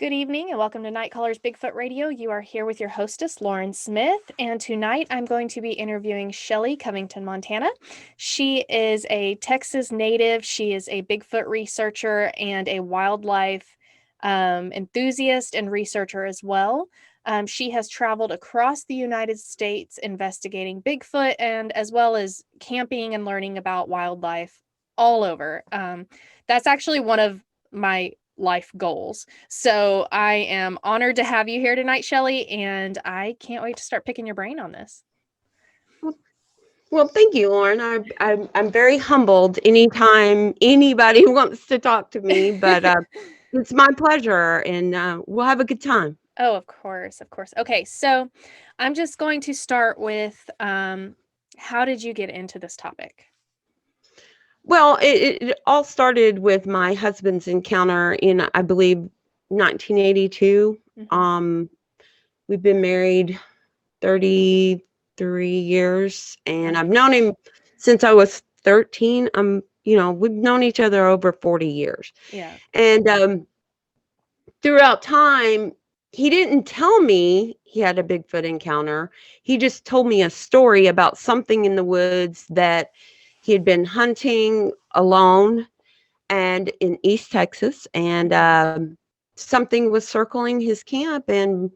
Good evening and welcome to Night Caller's Bigfoot Radio. You are here with your hostess, Lauren Smith, and tonight I'm going to be interviewing Shelly, Convington, Montana. She is a Texas native. She is a Bigfoot researcher and a wildlife enthusiast and researcher as well. She has traveled across the United States investigating Bigfoot and as well as camping and learning about wildlife all over. That's actually one of my life goals. So I am honored to have you here tonight, Shelly, and I can't wait to start picking your brain on this. Well, thank you, Lauren. I'm very humbled anytime anybody wants to talk to me, but it's my pleasure, and we'll have a good time. Oh, of course, of course. Okay, so I'm just going to start with how did you get into this topic? Well, it all started with my husband's encounter in, I believe, 1982. We've been married 33 years, and I've known him since I was 13. We've known each other over 40 years. Yeah. And throughout time, he didn't tell me he had a Bigfoot encounter. He just told me a story about something in the woods that he had been hunting alone and in East Texas, and something was circling his camp and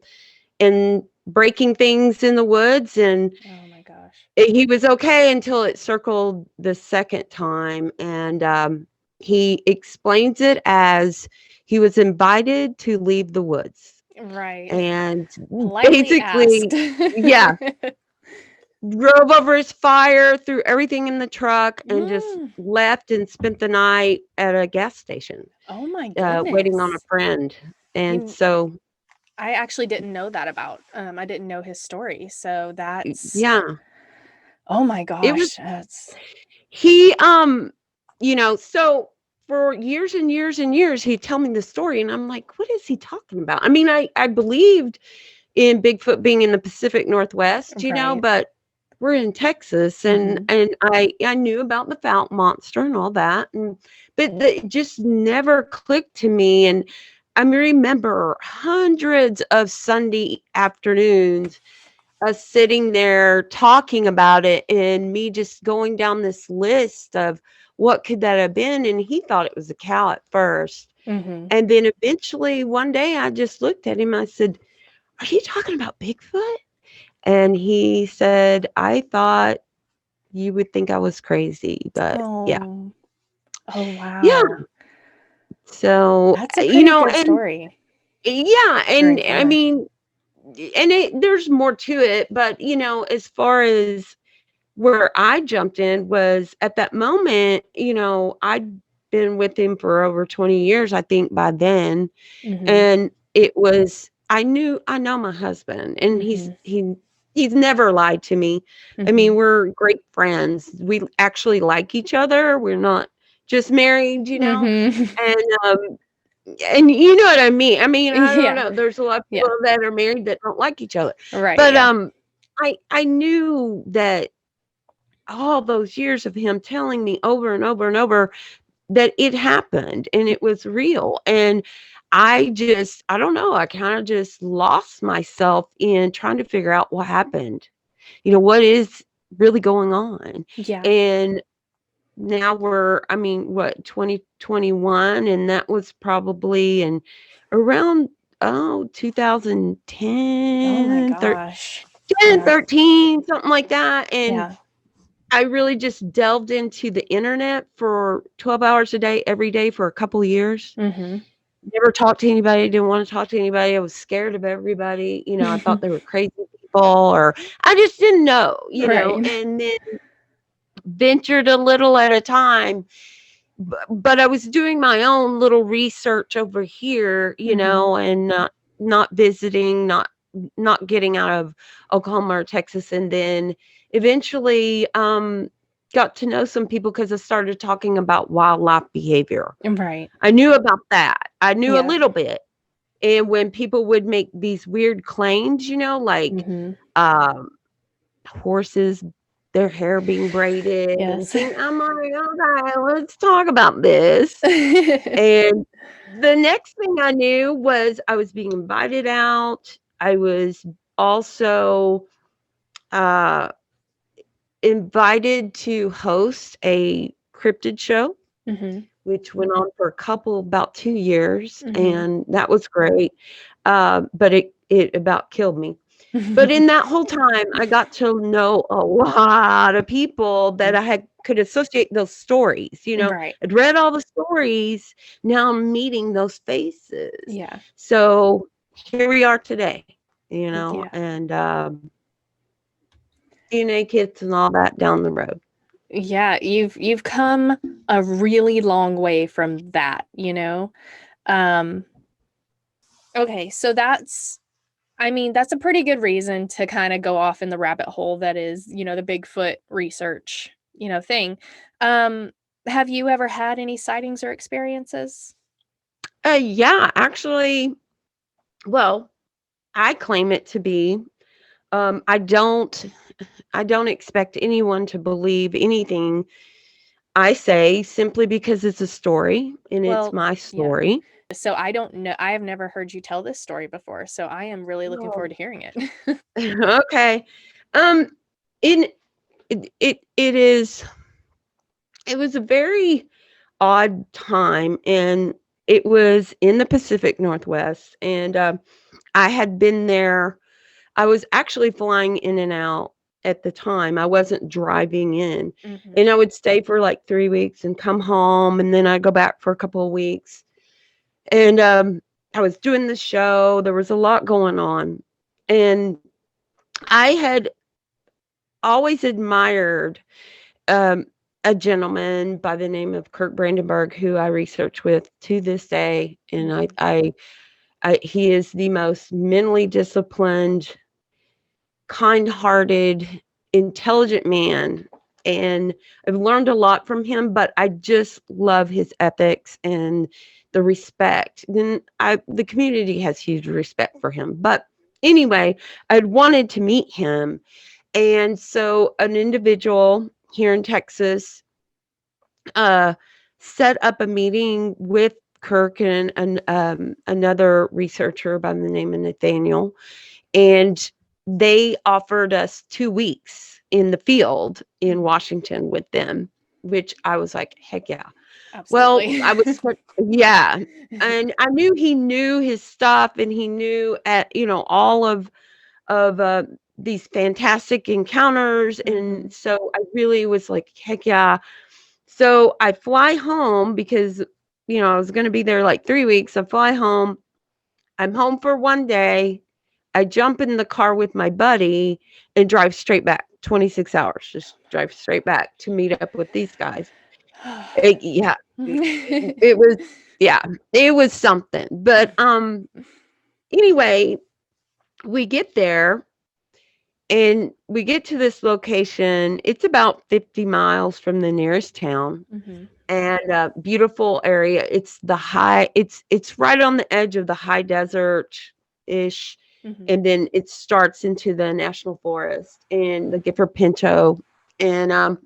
breaking things in the woods, and oh my gosh, he was okay until it circled the second time, and he explains it as he was invited to leave the woods. Right. And Politely basically, yeah, drove over his fire, threw everything in the truck, and just left and spent the night at a gas station. Oh my goodness. Waiting on a friend. And so I actually didn't know that about I didn't know his story. So that's oh my gosh. It was he so for years and years and years he'd tell me the story, and I'm like, what is he talking about? I mean, I believed in Bigfoot being in the Pacific Northwest, but we're in Texas, and I knew about the Fountain Monster and all that, but it just never clicked to me. And I remember hundreds of Sunday afternoons us sitting there talking about it, and me just going down this list of what could that have been. And he thought it was a cow at first. And then eventually one day I just looked at him. I said, "Are you talking about Bigfoot?" And he said, "I thought you would think I was crazy, but yeah." Oh wow. Yeah. So that's a pretty good story. Yeah, and I mean, and there's more to it, but as far as where I jumped in was at that moment, I'd been with him for over 20 years, I think, by then. And it was, I know my husband, and he's never lied to me. I mean, we're great friends. We actually like each other. We're not just married, and you know what I mean. I mean, I don't know. There's a lot of people that are married that don't like each other. Right. But I knew that all those years of him telling me over and over and over that it happened and it was real. And I don't know, I kind of just lost myself in trying to figure out what happened. What is really going on? Yeah. And now we're, 2021, and that was probably in around 2010. Oh my gosh. 13, something like that. And I really just delved into the internet for 12 hours a day, every day for a couple of years. Never talked to anybody, didn't want to talk to anybody. I was scared of everybody. I thought they were crazy people, or I just didn't know, and then ventured a little at a time. But I was doing my own little research over here, and not visiting, not getting out of Oklahoma or Texas. And then eventually got to know some people because I started talking about wildlife behavior. Right. I knew about that. I knew a little bit. And when people would make these weird claims, like horses, their hair being braided. Yes. And I'm like, okay, let's talk about this. And the next thing I knew was I was being invited out. I was also uh, invited to host a cryptid show, Mhm. which went on for about 2 years, Mhm. and that was great. But it about killed me. But in that whole time, I got to know a lot of people that could associate those stories. Right. I'd read all the stories. Now I'm meeting those faces. Yeah. So here we are today. Yeah. And DNA kits and all that down the road. Yeah, you've come a really long way from that, Um okay, so that's a pretty good reason to kind of go off in the rabbit hole that is, the Bigfoot research, thing. Um have you ever had any sightings or experiences? Yeah, actually, well, I claim it to be. Um, I don't I don't expect anyone to believe anything I say simply because it's a story and it's Well, my yeah. story. So I don't know. I have never heard you tell this story before, so I am really looking forward to Oh. hearing it. Okay. Um, in it is it was a very odd time, and it was in the Pacific Northwest, and I had been there. I was actually flying in and out at the time. I wasn't driving in. Mhm. And I would stay for like 3 weeks and come home, and then I'd go back for a couple of weeks. And I was doing the show. There was a lot going on. And I had always admired um, a gentleman by the name of Kirk Brandenburg, who I research with to this day. And Mhm. he is the most mentally disciplined, kind-hearted, intelligent man, and I've learned a lot from him, but I just love his ethics and the respect. Then the community has huge respect for him. But anyway, I'd wanted to meet him. And so an individual here in Texas uh, set up a meeting with Kirk and another researcher by the name of Nathaniel, and they offered us 2 weeks in the field in Mhm. Washington with them, which I was like, "Heck yeah." Well, Absolutely. I was yeah, and I knew he knew his stuff, and he knew all of these fantastic encounters, and Mhm. so I really was like, "Heck yeah." So I fly home because, I was gonna be there like 3 weeks. I fly home. I'm home for 1 day. I jump in the car with my buddy and drive straight back, 26 hours, just drive straight back to meet up with these guys. Yeah, it was yeah, it was something. But, anyway, we get there and we get to this location. It's about 50 miles from the nearest town, Mhm. and a beautiful area. It's right on the edge of the high desert-ish, Mhm. and then it starts into the national forest and the Gifford Pinto. And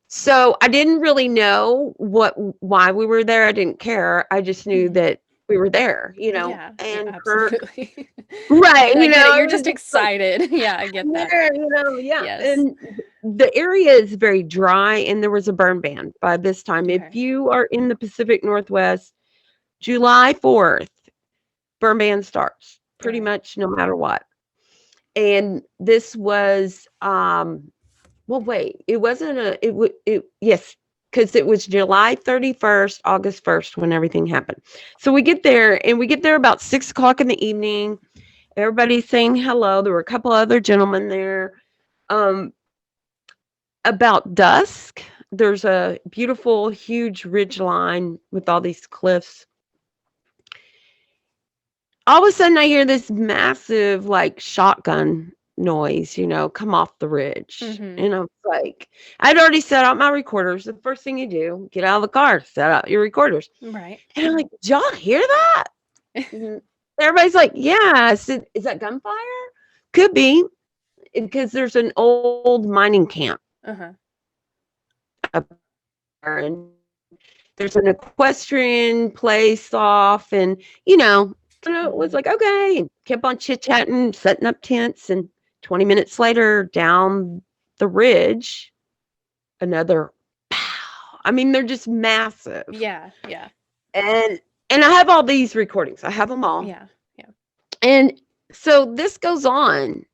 so I didn't really know why we were there. I didn't care. I just knew Mhm. that we were there, Yeah, yeah, and Kirk. absolutely. Right, I get it. I You're was just just like, excited. Yeah, I get "I'm that. there," yeah. Yes. And the area is very dry, and there was a burn ban by this time. If Okay. you are in the Pacific Northwest, July 4th, burn ban starts All pretty right. much no matter what. And this was, well, wait, it wasn't yes, because it was July 31st, August 1st when everything happened. So we get there about 6 o'clock in the evening. Everybody's saying hello. There were a couple other gentlemen there. Um, about dusk, there's a beautiful, huge ridge line with all these cliffs. All of a sudden I hear this massive like shotgun noise, come off the ridge. Mhm. And I'm like, I'd already set out my recorders. The first thing you do, get out of the car, set out your recorders. Right. And I'm like, did y'all hear that? And everybody's like, yeah. I said, is that gunfire? Could be, because there's an old mining camp Uh-huh. up there. And there's an equestrian place off, and it was like, okay, and kept on chit-chatting, setting up tents, and 20 minutes later, down the ridge, another pow. I mean, they're just massive. Yeah. And I have all these recordings. I have them all. Yeah. And so this goes on,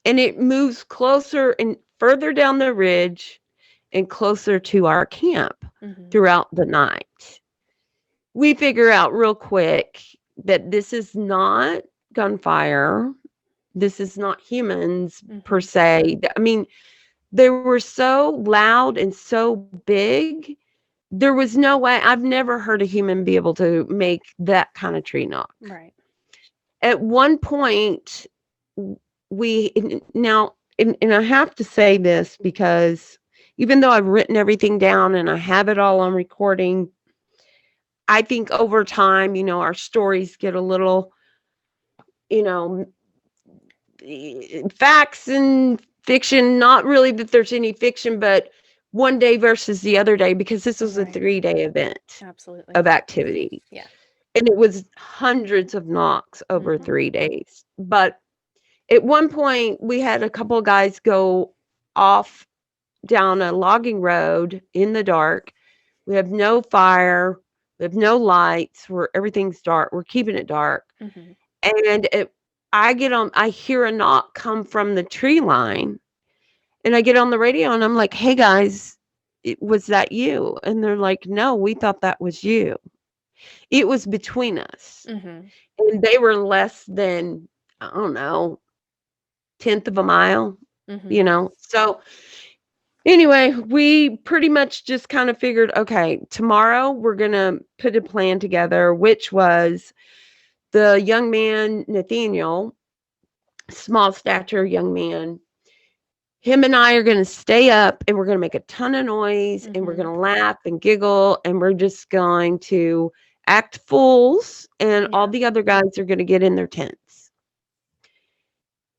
and it moves closer and further down the ridge and closer to our camp throughout the night. We figure out real quick that this is not gunfire. This is not humans per se. I mean, they were so loud and so big. There was no way. I've never heard a human be able to make that kind of tree knock. Right. At one point, and I have to say this because even though I've written everything down and I have it all on recording, I think over time, our stories get a little, facts and fiction, not really that there's any fiction, but one day versus the other day, because this was a 3-day event of activity. Yeah. And it was hundreds of knocks over 3 days. But at one point, we had a couple of guys go off down a logging road in the dark. We have no fire. We have no lights. Everything's dark. We're keeping it dark. And I hear a knock come from the tree line. And I get on the radio and I'm like, hey guys, was that you? And they're like, no, we thought that was you. It was between us. And they were less than, I don't know, 1/10 of a mile, So anyway, we pretty much just kind of figured, okay, tomorrow we're going to put a plan together, which was the young man, Nathaniel, small stature young man. Him and I are going to stay up and we're going to make a ton of noise and we're going to laugh and giggle and we're just going to act fools, and all the other guys are going to get in their tents.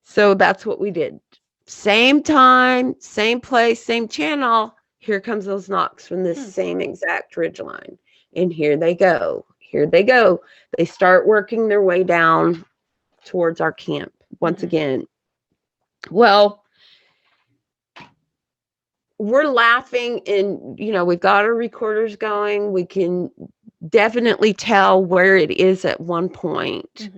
So that's what we did. Same time, same place, same channel. Here comes those knocks from this same exact ridge line. And here they go. Here they go. They start working their way down towards our camp once again. Well, we're laughing and, we've got our recorders going. We can definitely tell where it is at one point.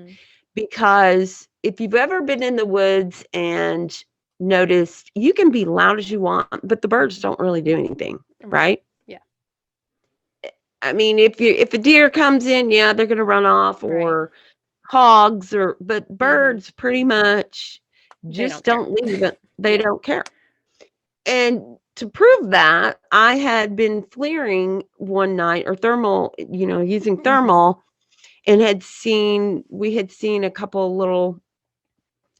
Because if you've ever been in the woods and noticed, you can be loud as you want, but the birds don't really do anything, right? Yeah. I mean, if a deer comes in, they're going to run off, or hogs, but birds pretty much just don't leave it. They don't care. And to prove that, I had been flaring one night, or thermal, using thermal, and we had seen a couple little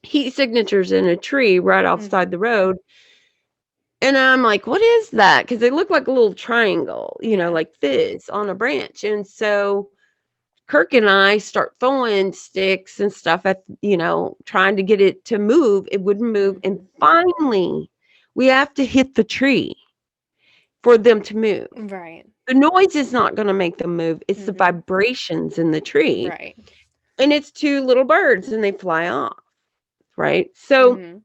heat signatures in a tree right outside the road. And I'm like, what is that? Because they look like a little triangle, like this on a branch. And so Kirk and I start throwing sticks and stuff at, trying to get it to move. It wouldn't move. And finally, we have to hit the tree for them to move. Right. The noise is not going to make them move. It's the vibrations in the tree. Right. And it's 2 little birds and they fly off. Right. So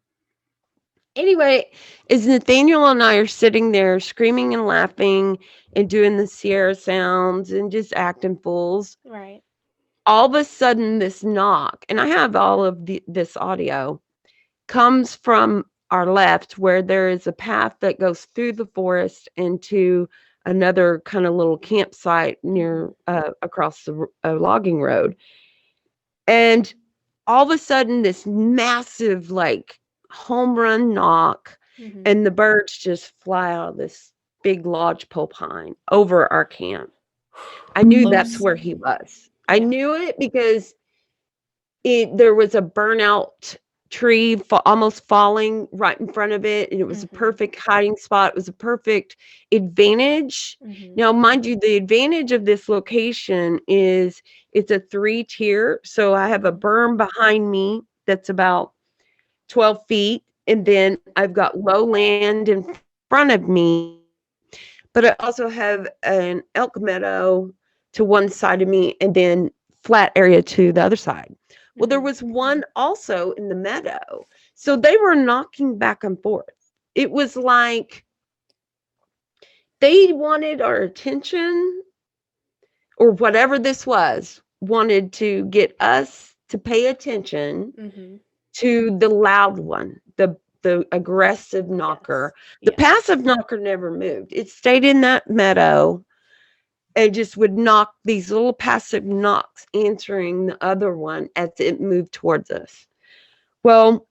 anyway, as Nathaniel and I are sitting there screaming and laughing and doing the Sierra sounds and just acting fools. Right. All of a sudden, this knock, and I have all of this audio, comes from our left, where there is a path that goes through the forest into another kind of little campsite near across the logging road. And all of a sudden, this massive, like, home run knock, and the birds just fly out of this big lodgepole pine over our camp. I knew that's where he was. I knew it because there was a burnout tree almost falling right in front of it, and it was a perfect hiding spot. It was a perfect advantage. Now, mind you, the advantage of this location is it's a 3-tier. So I have a berm behind me that's about 12 feet, and then I've got low land in front of me, but I also have an elk meadow to one side of me and then flat area to the other side. Well, there was one also in the meadow. So they were knocking back and forth. It was like they wanted our attention, or whatever this was, wanted to get us to pay attention to the loud one, the aggressive knocker. The passive knocker never moved. It stayed in that meadow and just would knock these little passive knocks, answering the other one as it moved towards us. Well,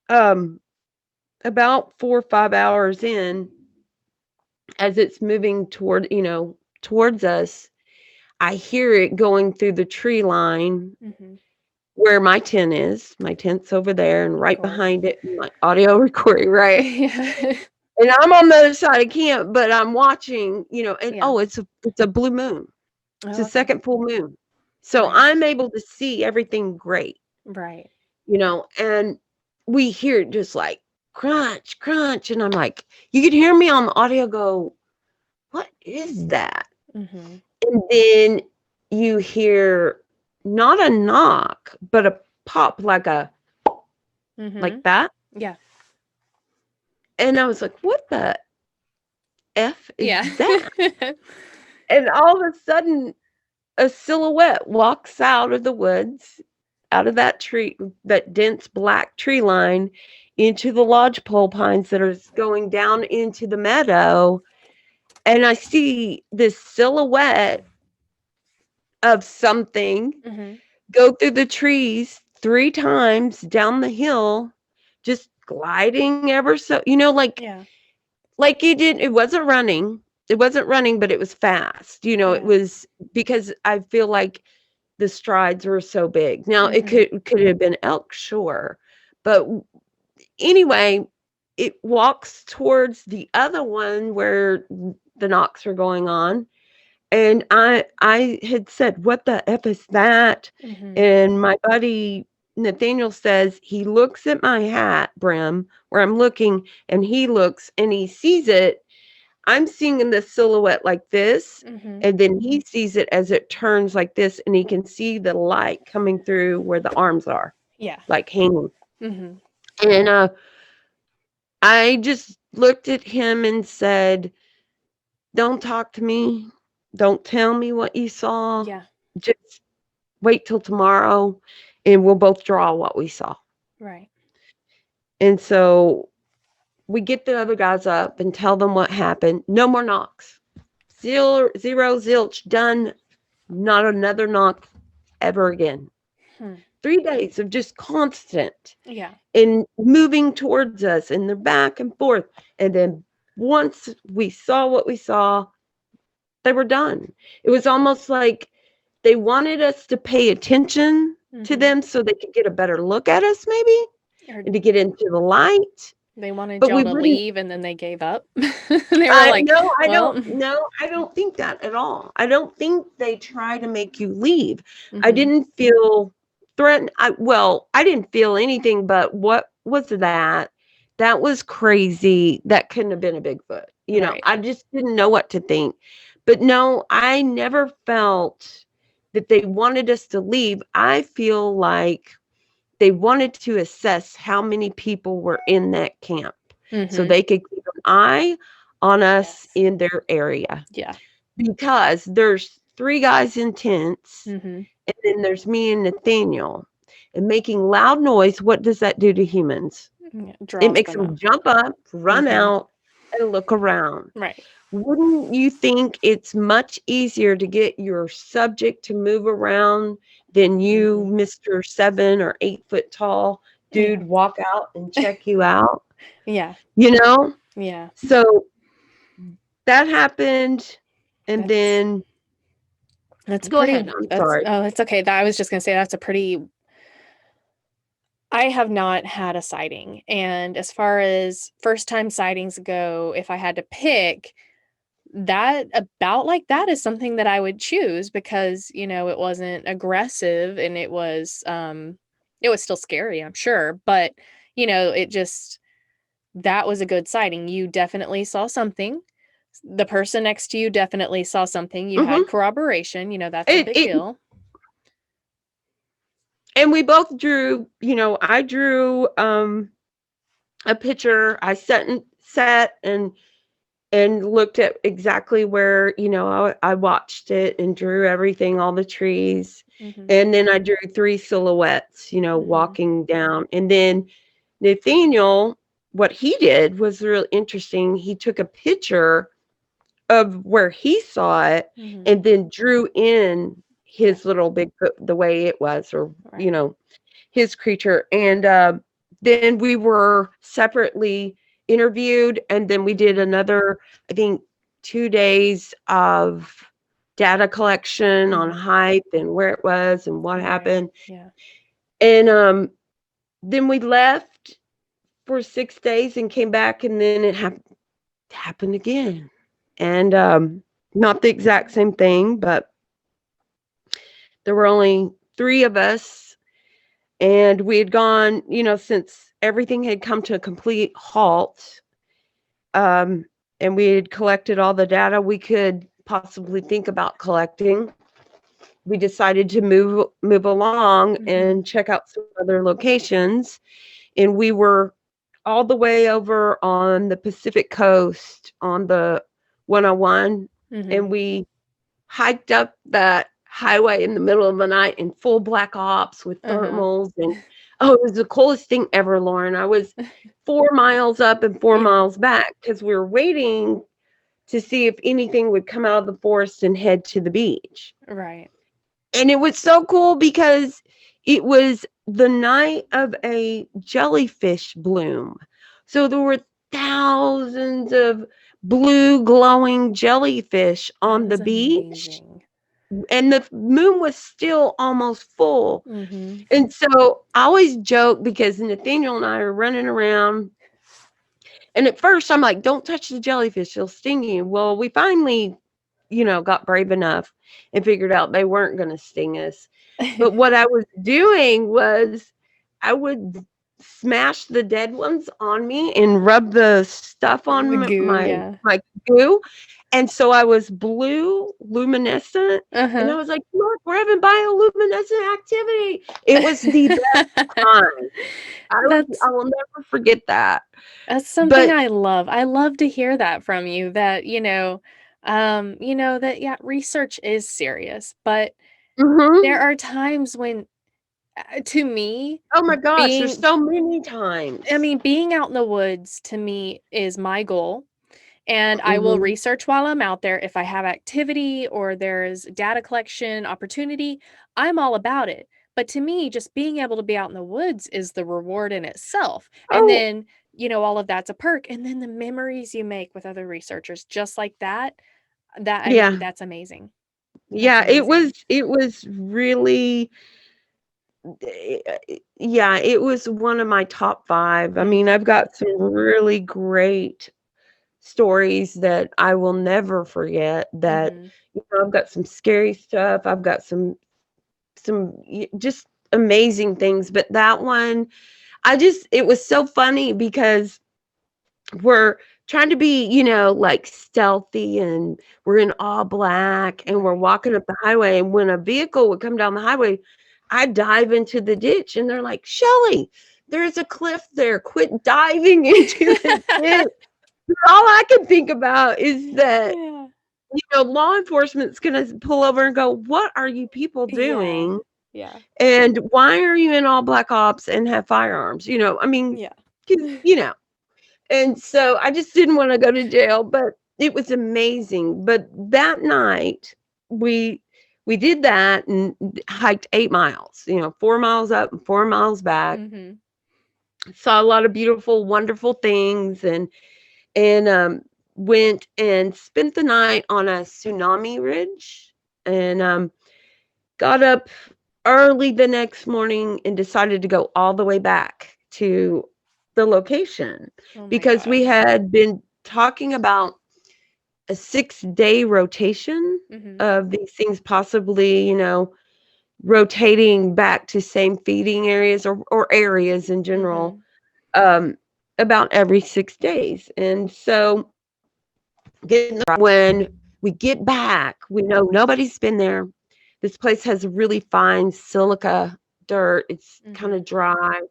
about 4 or 5 hours in, as it's moving towards us, I hear it going through the tree line where my tent is. My tent's over there, and right behind it, my audio recording, right? And I'm on the other side of camp, but I'm watching, and it's a blue moon. It's a second full moon. So I'm able to see everything great. Right. And we hear it just like crunch, crunch. And I'm like, you could hear me on the audio go, what is that? And then you hear not a knock, but a pop, like like that. Yeah. And I was like, what the F is that? And all of a sudden, a silhouette walks out of the woods, out of that tree, that dense black tree line, into the lodgepole pines that are going down into the meadow. And I see this silhouette of something go through the trees 3 times down the hill, just gliding ever so, like it wasn't running. It wasn't running, but it was fast. It was, because I feel like the strides were so big. Now it could have been elk, sure. But anyway, it walks towards the other one where the knocks are going on. And I had said, what the F is that? And my buddy Nathaniel says he looks at my hat brim where I'm looking, and he looks and he sees it. I'm seeing the silhouette like this, and then he sees it as it turns like this, and he can see the light coming through where the arms are. Yeah. Like hanging. And I just looked at him and said, don't talk to me. Don't tell me what you saw. Yeah. Just wait till tomorrow, and we'll both draw what we saw. Right. And so we get the other guys up and tell them what happened. No more knocks. Zero, zilch, done. Not another knock ever again. 3 days of just constant. Yeah. And moving towards us, and they're back and forth. And then once we saw what we saw, they were done. It was almost like they wanted us to pay attention to them so they could get a better look at us, maybe, and to get into the light. They wanted y'all to leave, and then they gave up. They were like, no, I don't think that at all. I don't think they try to make you leave. I didn't feel threatened. I didn't feel anything, but what was that? That was crazy. That couldn't have been a Bigfoot. I just didn't know what to think. But no, I never felt that they wanted us to leave. I feel like they wanted to assess how many people were in that camp so they could keep an eye on us in their area. Yeah. Because there's 3 guys in tents, and then there's me and Nathaniel. And making loud noise, what does that do to humans? It makes them jump up, run out, and look around. Right. Wouldn't you think it's much easier to get your subject to move around than you, Mr. 7 or 8 foot tall dude, walk out and check you out? Yeah. Yeah. So that happened, and then go ahead. I'm sorry. Oh, it's okay. I was just gonna say that's a pretty. I have not had a sighting, and as far as first-time sightings go, if I had to pick, that is something that I would choose because, it wasn't aggressive, and it was still scary, I'm sure, but, that was a good sighting. You definitely saw something. The person next to you definitely saw something. You had Mhm. corroboration, that's a big It deal. and we both drew, I drew a picture. I sat and looked at exactly where, I watched it and drew everything, all the trees. Mm-hmm. And then I drew 3 silhouettes, walking down. And then Nathaniel, what he did was really interesting. He took a picture of where he saw it Mm-hmm. and then drew in his little Bigfoot the way it was, or, Right. his creature. And then we were separately interviewed, and then we did another, I think, 2 days of data collection on hype and where it was and what happened. Yeah. And then we left for 6 days and came back, and then it happened again. And not the exact same thing, but there were only 3 of us. And we had gone, since everything had come to a complete halt, and we had collected all the data we could possibly think about collecting, we decided to move along and check out some other locations. And we were all the way over on the Pacific coast on the 101, and we hiked up that highway in the middle of the night in full black ops with thermals. And it was the coolest thing ever, Lauren. I was 4 miles up and 4 miles back because we were waiting to see if anything would come out of the forest and head to the beach. Right. And it was so cool because it was the night of a jellyfish bloom. So there were thousands of blue glowing jellyfish on the beach. Amazing. And the moon was still almost full. Mm-hmm. And so I always joke because Nathaniel and I are running around. And at first I'm like, don't touch the jellyfish, they'll sting you. Well, we finally, got brave enough and figured out they weren't going to sting us. But what I was doing was I would smash the dead ones on me and rub the stuff The on goo, my yeah. goo. And so I was blue, luminescent. And I Uh-huh. was like, look, we're having bioluminescent activity. It was the best time. I will never forget that. That's something But I love. I love to hear that from you that, that yeah, research is serious, but there are times when to me, oh my gosh, there's being so many times. being out in the woods to me is my goal. And I will Mhm. research while I'm out there. If I have activity or there's data collection opportunity, I'm all about it. But to me, just being able to be out in the woods is the reward in itself. And Oh, then, all of that's a perk. And then the memories you make with other researchers, just like that, yeah. that's amazing. That's Yeah, amazing. it was really yeah, it was one of my top 5. I mean, I've got some really great stories that I will never forget that, I've got some scary stuff. I've got some just amazing things, but that one, it was so funny because we're trying to be, like stealthy, and we're in all black and we're walking up the highway. And when a vehicle would come down the highway, I'd dive into the ditch and they're like, Shelly, there's a cliff there. Quit diving into the ditch. All I can think about is that, Yeah. law enforcement's going to pull over and go, what are you people Yeah. doing? Yeah. And why are you in all black ops and have firearms? I mean, Yeah. 'cause, and so I just didn't want to go to jail, but it was amazing. But that night we did that and hiked 8 miles, 4 miles up and 4 miles back. Saw a lot of beautiful, wonderful things, and went and spent the night on a tsunami ridge, and got up early the next morning and decided to go all the way back to the location Oh my because we gosh. had been talking about a 6-day rotation of these things possibly, rotating back to same feeding areas or areas in general, um, about every 6 days. And so get in the when we get back, we know nobody's been there. This place has really fine silica dirt. It's kind Mhm. of dry.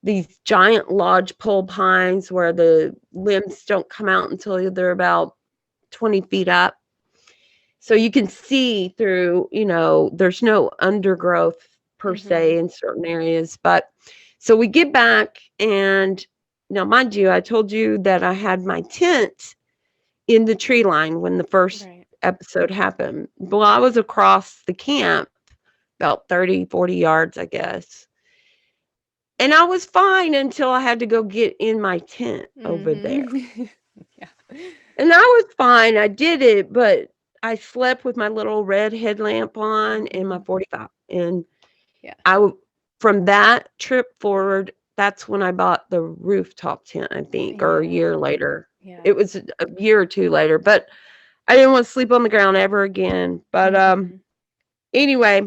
These giant lodgepole pines where the limbs don't come out until they're about 20 feet up. So you can see through, there's no undergrowth per Mhm. se in certain areas. But so we get back, and now, mind you, I told you that I had my tent in the tree line when the first Right. episode happened. Well, I was across the camp about 30, 40 yards, I guess. And I was fine until I had to go get in my tent over there. Mhm. Yeah. And I was fine. I did it, but I slept with my little red headlamp on and my Mhm. 45. And Yeah. from that trip forward, that's when I bought the rooftop tent, I think, or a Yeah. year later. Yeah. It was a year or two later, but I didn't want to sleep on the ground ever again. But Mhm. anyway,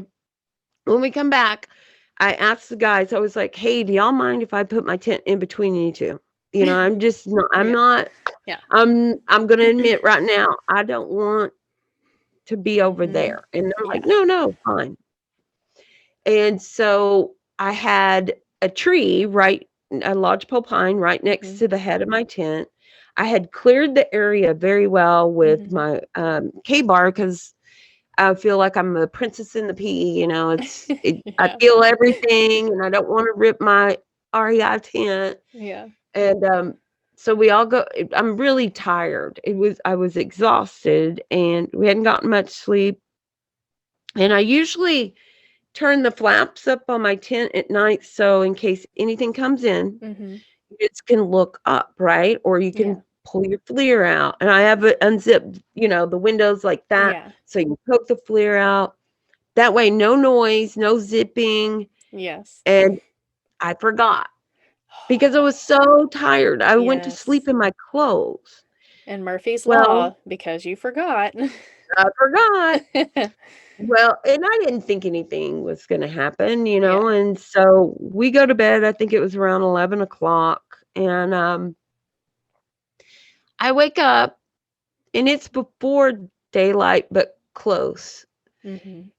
when we come back, I asked the guys, I was like, hey, do y'all mind if I put my tent in between you two? I'm just not, Yeah. Yeah. I'm gonna admit right now, I don't want to be over Mhm. there. And they're like, Yeah. no, no, fine. And so I had a lodgepole pine right next Mhm. to the head of my tent. I had cleared the area very well with Mhm. my K-bar because I feel like I'm a princess in the pea. I Yeah. feel everything, and I don't want to rip my REI tent. Yeah. And so we all go. I'm really tired. I was exhausted, and we hadn't gotten much sleep. And I usually turn the flaps up on my tent at night, so in case anything comes in, Mhm. you just can look up, right? Or you Yeah. can pull your FLIR out. And I have it unzipped, the windows like that, Yeah. so you can poke the FLIR out. That way, no noise, no zipping. Yes. And I forgot because I was so tired. I went to sleep Yes. in my clothes. And Murphy's Well, Law, because you forgot. I forgot. Well, and I didn't think anything was going to happen, Yeah. and so we go to bed. I think it was around 11 o'clock. And I wake up, and it's before daylight, but close. Mhm.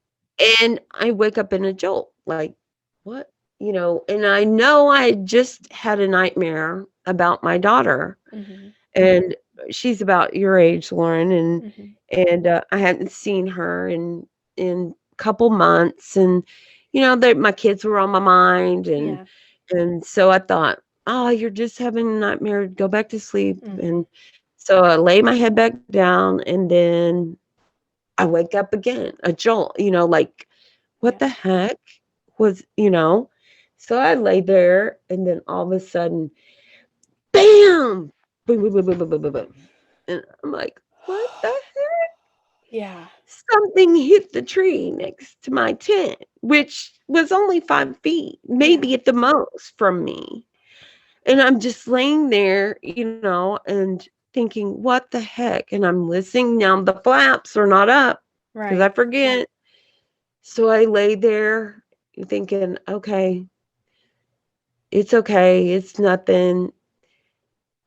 And I wake up in a jolt, like, what? And I know I had just had a nightmare about my daughter, Mhm. and she's about your age, Lauren, and Mhm. I hadn't seen her in a couple months, and that my kids were on my mind, Yeah. and so I thought, oh, you're just having a nightmare. Go back to sleep. Mhm. And so I lay my head back down, and then I wake up again, a jolt, like, what Yeah. the heck was, so I lay there, and then all of a sudden, bam, boom, boom, boom, boom, boom, boom, boom, boom. And I'm like, what the heck? Yeah. Something hit the tree next to my tent, which was only 5 feet, Yeah. maybe at the most from me. And I'm just laying there, and thinking, what the heck? And I'm listening. Now the flaps are not up because I Right. forget. So I lay there thinking, okay, it's okay. It's nothing.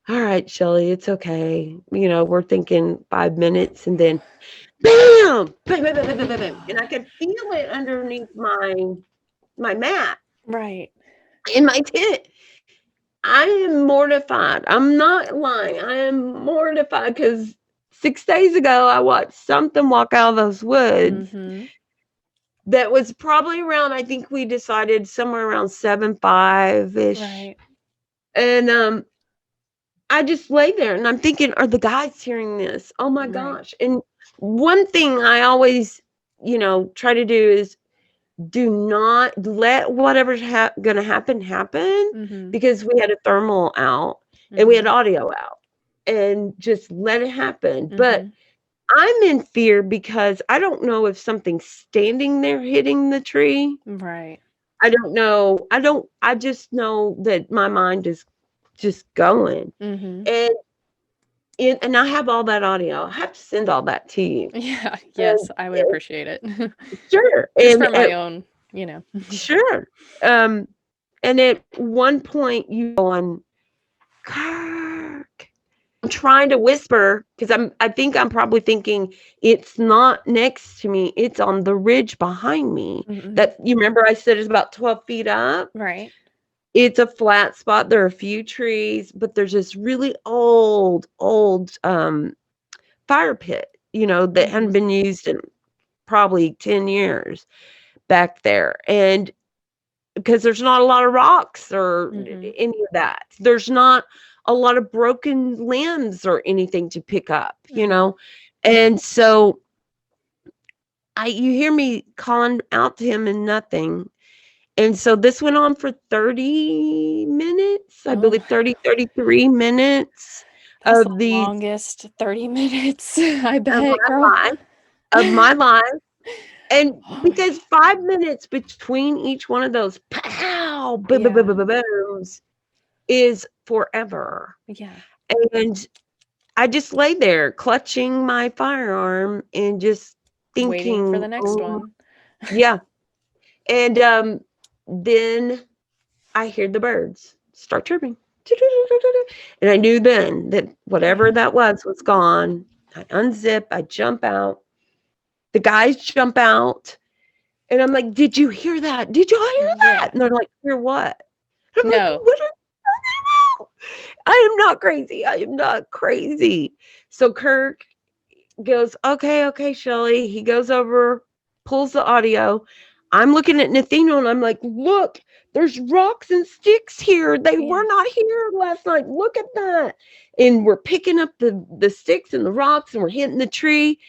All right, Shelly, it's okay. We're thinking 5 minutes, and then bam, bam, bam, bam, bam, bam, bam. And I could feel it underneath my mat Right. in my tent. I am mortified. I'm not lying. I am mortified because 6 days ago I watched something walk out of those woods Mhm. that was probably around, I think we decided somewhere around 7.5-ish. Right. And I just lay there and I'm thinking, are the guys hearing this? Oh my Right. gosh. And one thing I always, try to do is do not let whatever's gonna happen, Mhm. because we had a thermal out and we had Mhm. audio out, and just let it happen. But Mhm. I'm in fear because I don't know if something's standing there hitting the tree. Right. I don't know. I just know that my mind is just going. Mhm. And and I have all that audio. I have to send all that to you. Yeah. And, Yes, I would and appreciate it. sure. Just And for my own. sure. And at one point you go on, Kirk. trying to whisper because I think I'm probably thinking it's not next to me, it's on the ridge behind me. Mm-mm. That you remember I said is about 12 feet up. Right. It's a flat spot. There are a few trees, but there's this really old fire pit, that hadn't been used in probably 10 years back there. And because there's not a lot of rocks or any of that. There's not a lot of broken limbs or anything to pick up, And so you hear me calling out to him and nothing. And so this went on for 30 minutes, I believe 33 minutes That's of the these longest 30 minutes, I bet, girl. of my life. And because 5 minutes between each one of those pow booms is forever. Yeah. And I just lay there clutching my firearm and just thinking, waiting for the next one. Yeah. And then I hear the birds start chirping. And I knew then that whatever that was gone. I unzip, I jump out. The guys jump out. And I'm like, did you hear that? Did y'all hear that? And they're like, hear what? I'm No. like, what are you talking about? I am not crazy. I am not crazy. So Kirk goes, okay, Shelly. He goes over, pulls the audio. I'm looking at Nathaniel and I'm like, look, there's rocks and sticks here. They were not here last night. Look at that. And we're picking up the sticks and the rocks and we're hitting the tree.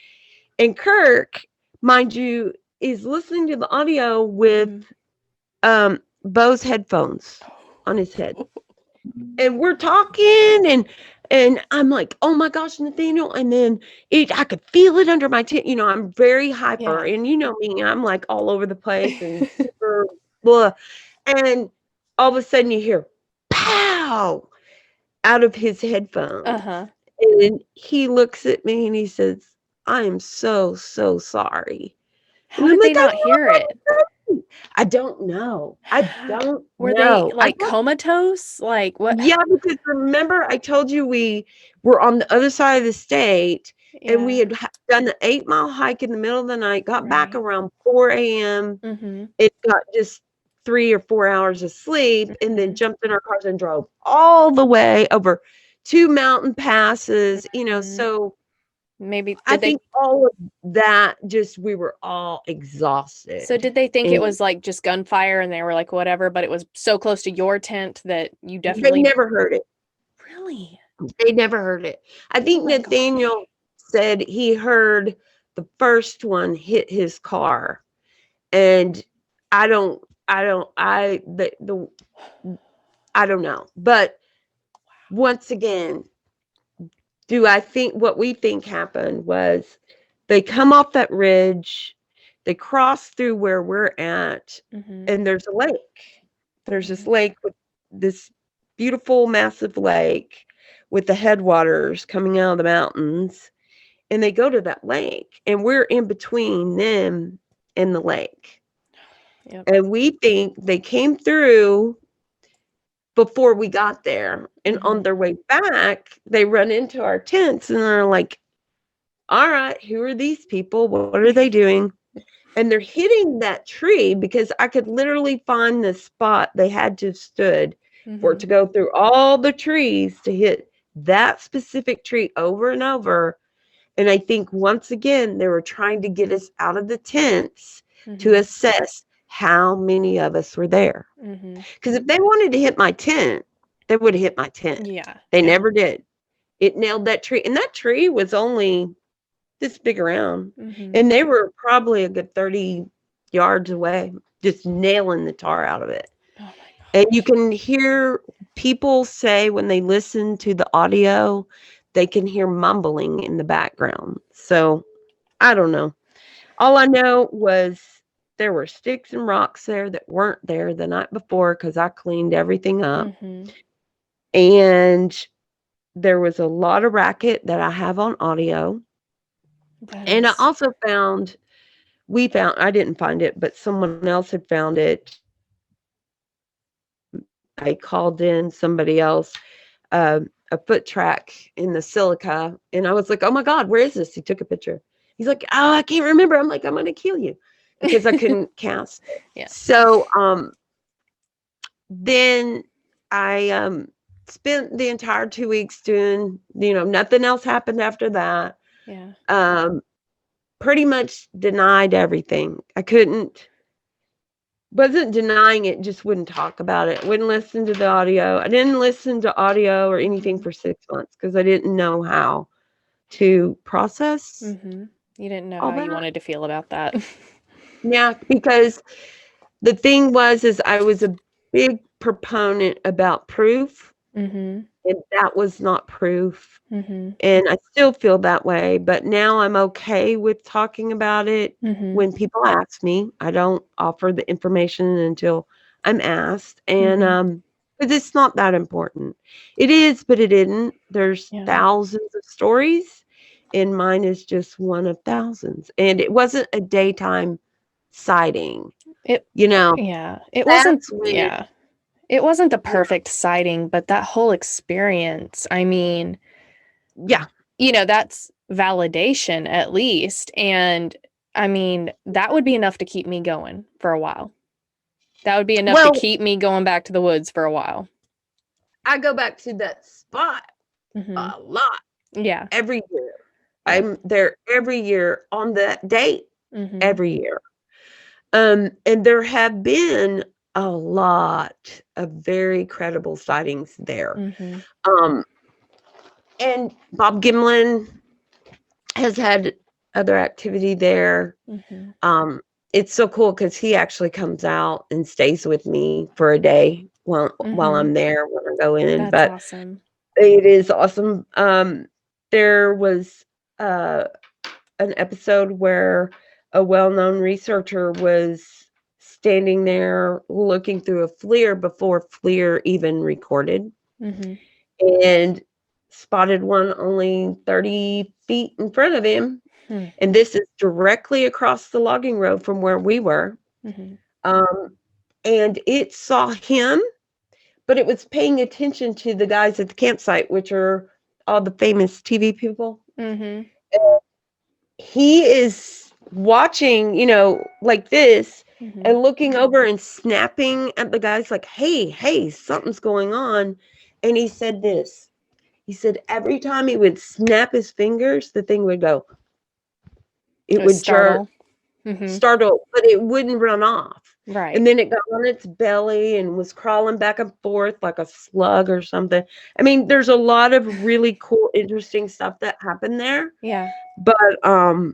And Kirk, mind you, is listening to the audio with Bo's headphones on his head. And we're talking and I'm like, oh my gosh, Nathaniel. And then I could feel it under my tent. I'm very hyper. And you know me, I'm like all over the place and super blah. And all of a sudden you hear pow out of his headphones. And he looks at me and he says, I am so, so sorry. How did they not hear it? I don't know. Were they like comatose? Like what? Yeah, because remember I told you we were on the other side of the state and we had done the 8-mile hike in the middle of the night, got back around 4 a.m. It got just 3 or 4 hours of sleep and then jumped in our cars and drove all the way over 2 mountain passes, so maybe I think all of that we were all exhausted. So did they think it was like just gunfire and they were like whatever, but it was so close to your tent that you definitely never heard it. Really? They never heard it. I think Nathaniel said he heard the first one hit his car. And I don't know. But once again, I think what we think happened was they come off that ridge, they cross through where we're at, and there's a lake. There's this lake with this beautiful, massive lake with the headwaters coming out of the mountains. And they go to that lake, and we're in between them and the lake. And we think they came through before we got there. And on their way back, they run into our tents and they're like, all right, who are these people? What are they doing? And they're hitting that tree because I could literally find the spot they had to have stood for it to go through all the trees to hit that specific tree over and over. And I think once again, they were trying to get us out of the tents to assess how many of us were there. Because if they wanted to hit my tent, they would have hit my tent. They never did. It nailed that tree. And that tree was only this big around. And they were probably a good 30 yards away, just nailing the tar out of it. Oh, and you can hear people say when they listen to the audio, they can hear mumbling in the background. So I don't know. All I know was there were sticks and rocks there that weren't there the night before because I cleaned everything up. And there was a lot of racket that I have on audio. And I also I didn't find it, but someone else had found it. I called in somebody else a foot track in the silica. And I was like, oh my God, where is this? He took a picture. He's like, oh, I can't remember. I'm like, I'm going to kill you because I couldn't cast it. Yeah. So then I spent the entire 2 weeks doing, nothing else happened after that. Yeah. Pretty much denied everything. Wasn't denying it, just wouldn't talk about it. Wouldn't listen to the audio. I didn't listen to audio or anything for 6 months because I didn't know how to process You didn't know all how that. you wanted to feel about that. Yeah, because the thing is I was a big proponent about proof, and that was not proof. And I still feel that way, but now I'm okay with talking about it when people ask me. I don't offer the information until I'm asked, and because it's not that important. It is, but it isn't. There's thousands of stories, and mine is just one of thousands. And it wasn't a daytime sighting. Yeah. It wasn't. Yeah. It wasn't the perfect sighting, but that whole experience, I mean, yeah, that's validation at least. And I mean, that would be enough to keep me going for a while. That would be enough to keep me going back to the woods for a while. I go back to that spot a lot. Yeah. Every year. Yeah. I'm there every year on that date. Every year. And there have been a lot of very credible sightings there. And Bob Gimlin has had other activity there. It's so cool because he actually comes out and stays with me for a day while I'm there when I go in. That's awesome. It is awesome. There was an episode where a well-known researcher was standing there looking through a FLIR before FLIR even recorded, and spotted one only 30 feet in front of him. And this is directly across the logging road from where we were. And it saw him, but it was paying attention to the guys at the campsite, which are all the famous TV people. And he is watching, like this, and looking over and snapping at the guys like, hey, something's going on. And he said this. He said every time he would snap his fingers, the thing would go. It would startle. Startle, but it wouldn't run off. Right. And then it got on its belly and was crawling back and forth like a slug or something. I mean, there's a lot of really cool, interesting stuff that happened there. Yeah. But I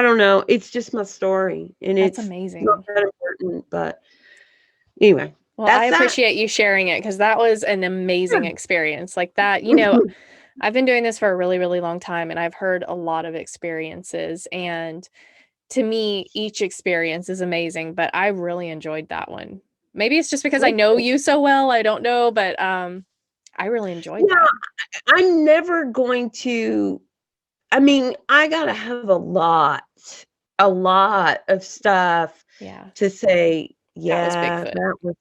don't know. It's just my story, and that's it's amazing. Not that important, but anyway. Well, I appreciate you sharing it because that was an amazing experience. Like that, I've been doing this for a really, really long time, and I've heard a lot of experiences. And to me, each experience is amazing, but I really enjoyed that one. Maybe it's just because I know you so well. I don't know, but I really enjoyed that. I'm never going to. I mean, I gotta have a lot of stuff to say. Yeah, that was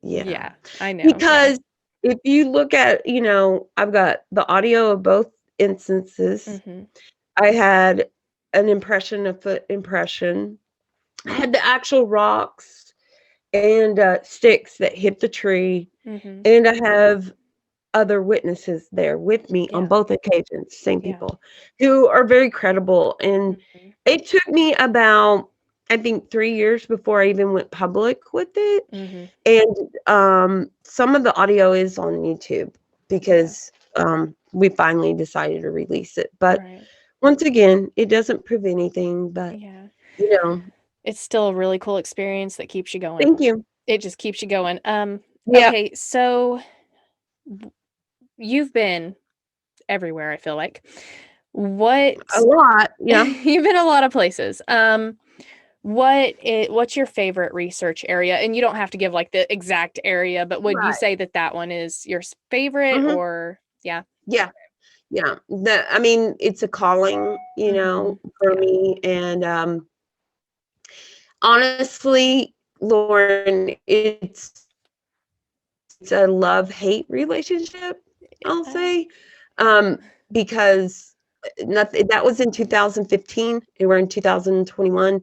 yeah, I know. Because if you look at, I've got the audio of both instances. I had an impression, a foot impression. I had the actual rocks and sticks that hit the tree. And I have other witnesses there with me on both occasions, same people who are very credible. And it took me about, I think, 3 years before I even went public with it. And some of the audio is on YouTube because we finally decided to release it. But once again, it doesn't prove anything, but it's still a really cool experience that keeps you going. Thank you. It just keeps you going. Okay, so you've been everywhere, I feel like. A lot, yeah. You've been a lot of places. What's your favorite research area? And you don't have to give like the exact area, but would you say that one is your favorite or yeah? I mean, it's a calling, for me. And honestly, Lauren, it's a love-hate relationship, I'll say, because nothing that was in 2015, and we're in 2021,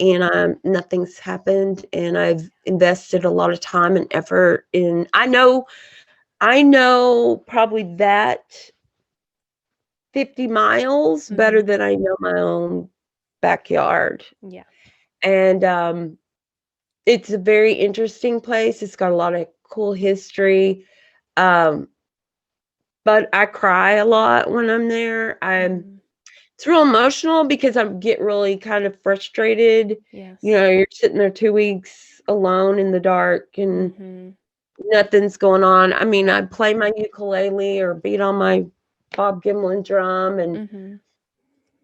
and nothing's happened, and I've invested a lot of time and effort in. I know probably that 50 miles better than I know my own backyard. Yeah. And it's a very interesting place. It's got a lot of cool history. But I cry a lot when I'm there. It's real emotional because I get really kind of frustrated. Yes. You know, you're sitting there 2 weeks alone in the dark and nothing's going on. I mean, I play my ukulele or beat on my Bob Gimlin drum and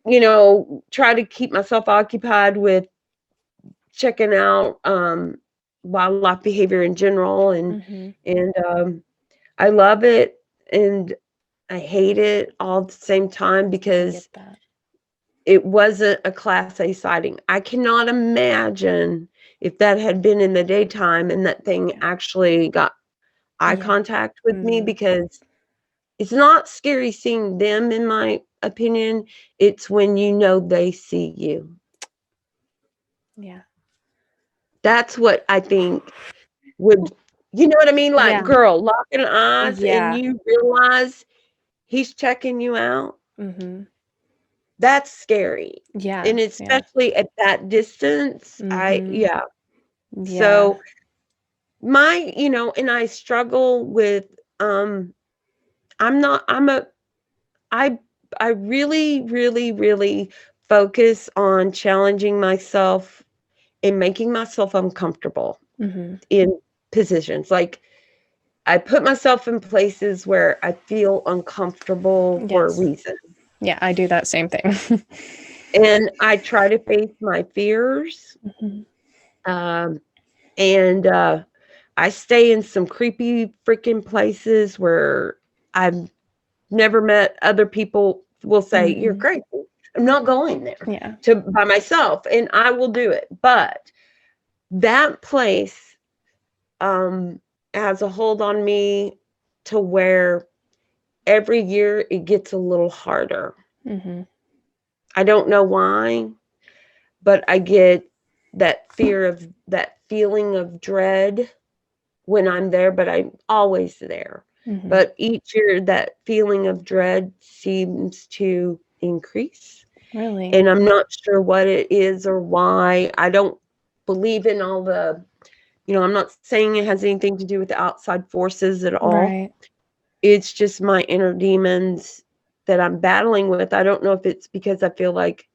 you know, try to keep myself occupied with checking out wildlife behavior in general, and I love it and I hate it all at the same time because it wasn't a Class A sighting. I cannot imagine if that had been in the daytime and that thing actually got eye contact with me, because it's not scary seeing them, in my opinion. It's when you know they see you. Yeah. That's what I think would, you know what I mean? Like, girl, locking eyes and you realize he's checking you out. That's scary. Yeah. And especially at that distance. So you know, and I struggle with, I really, really, really focus on challenging myself and making myself uncomfortable in positions. Like, I put myself in places where I feel uncomfortable for a reason. Yeah, I do that same thing. And I try to face my fears. And I stay in some creepy freaking places where I've never met. Other people will say, you're crazy. I'm not going there by myself, and I will do it. But that place has a hold on me to where every year it gets a little harder. I don't know why, but I get that feeling of dread when I'm there, but I'm always there. But each year that feeling of dread seems to increase. Really? And I'm not sure what it is or why. I don't believe in all the, you know, I'm not saying it has anything to do with the outside forces at all. Right. It's just my inner demons that I'm battling with. I don't know if it's because I feel like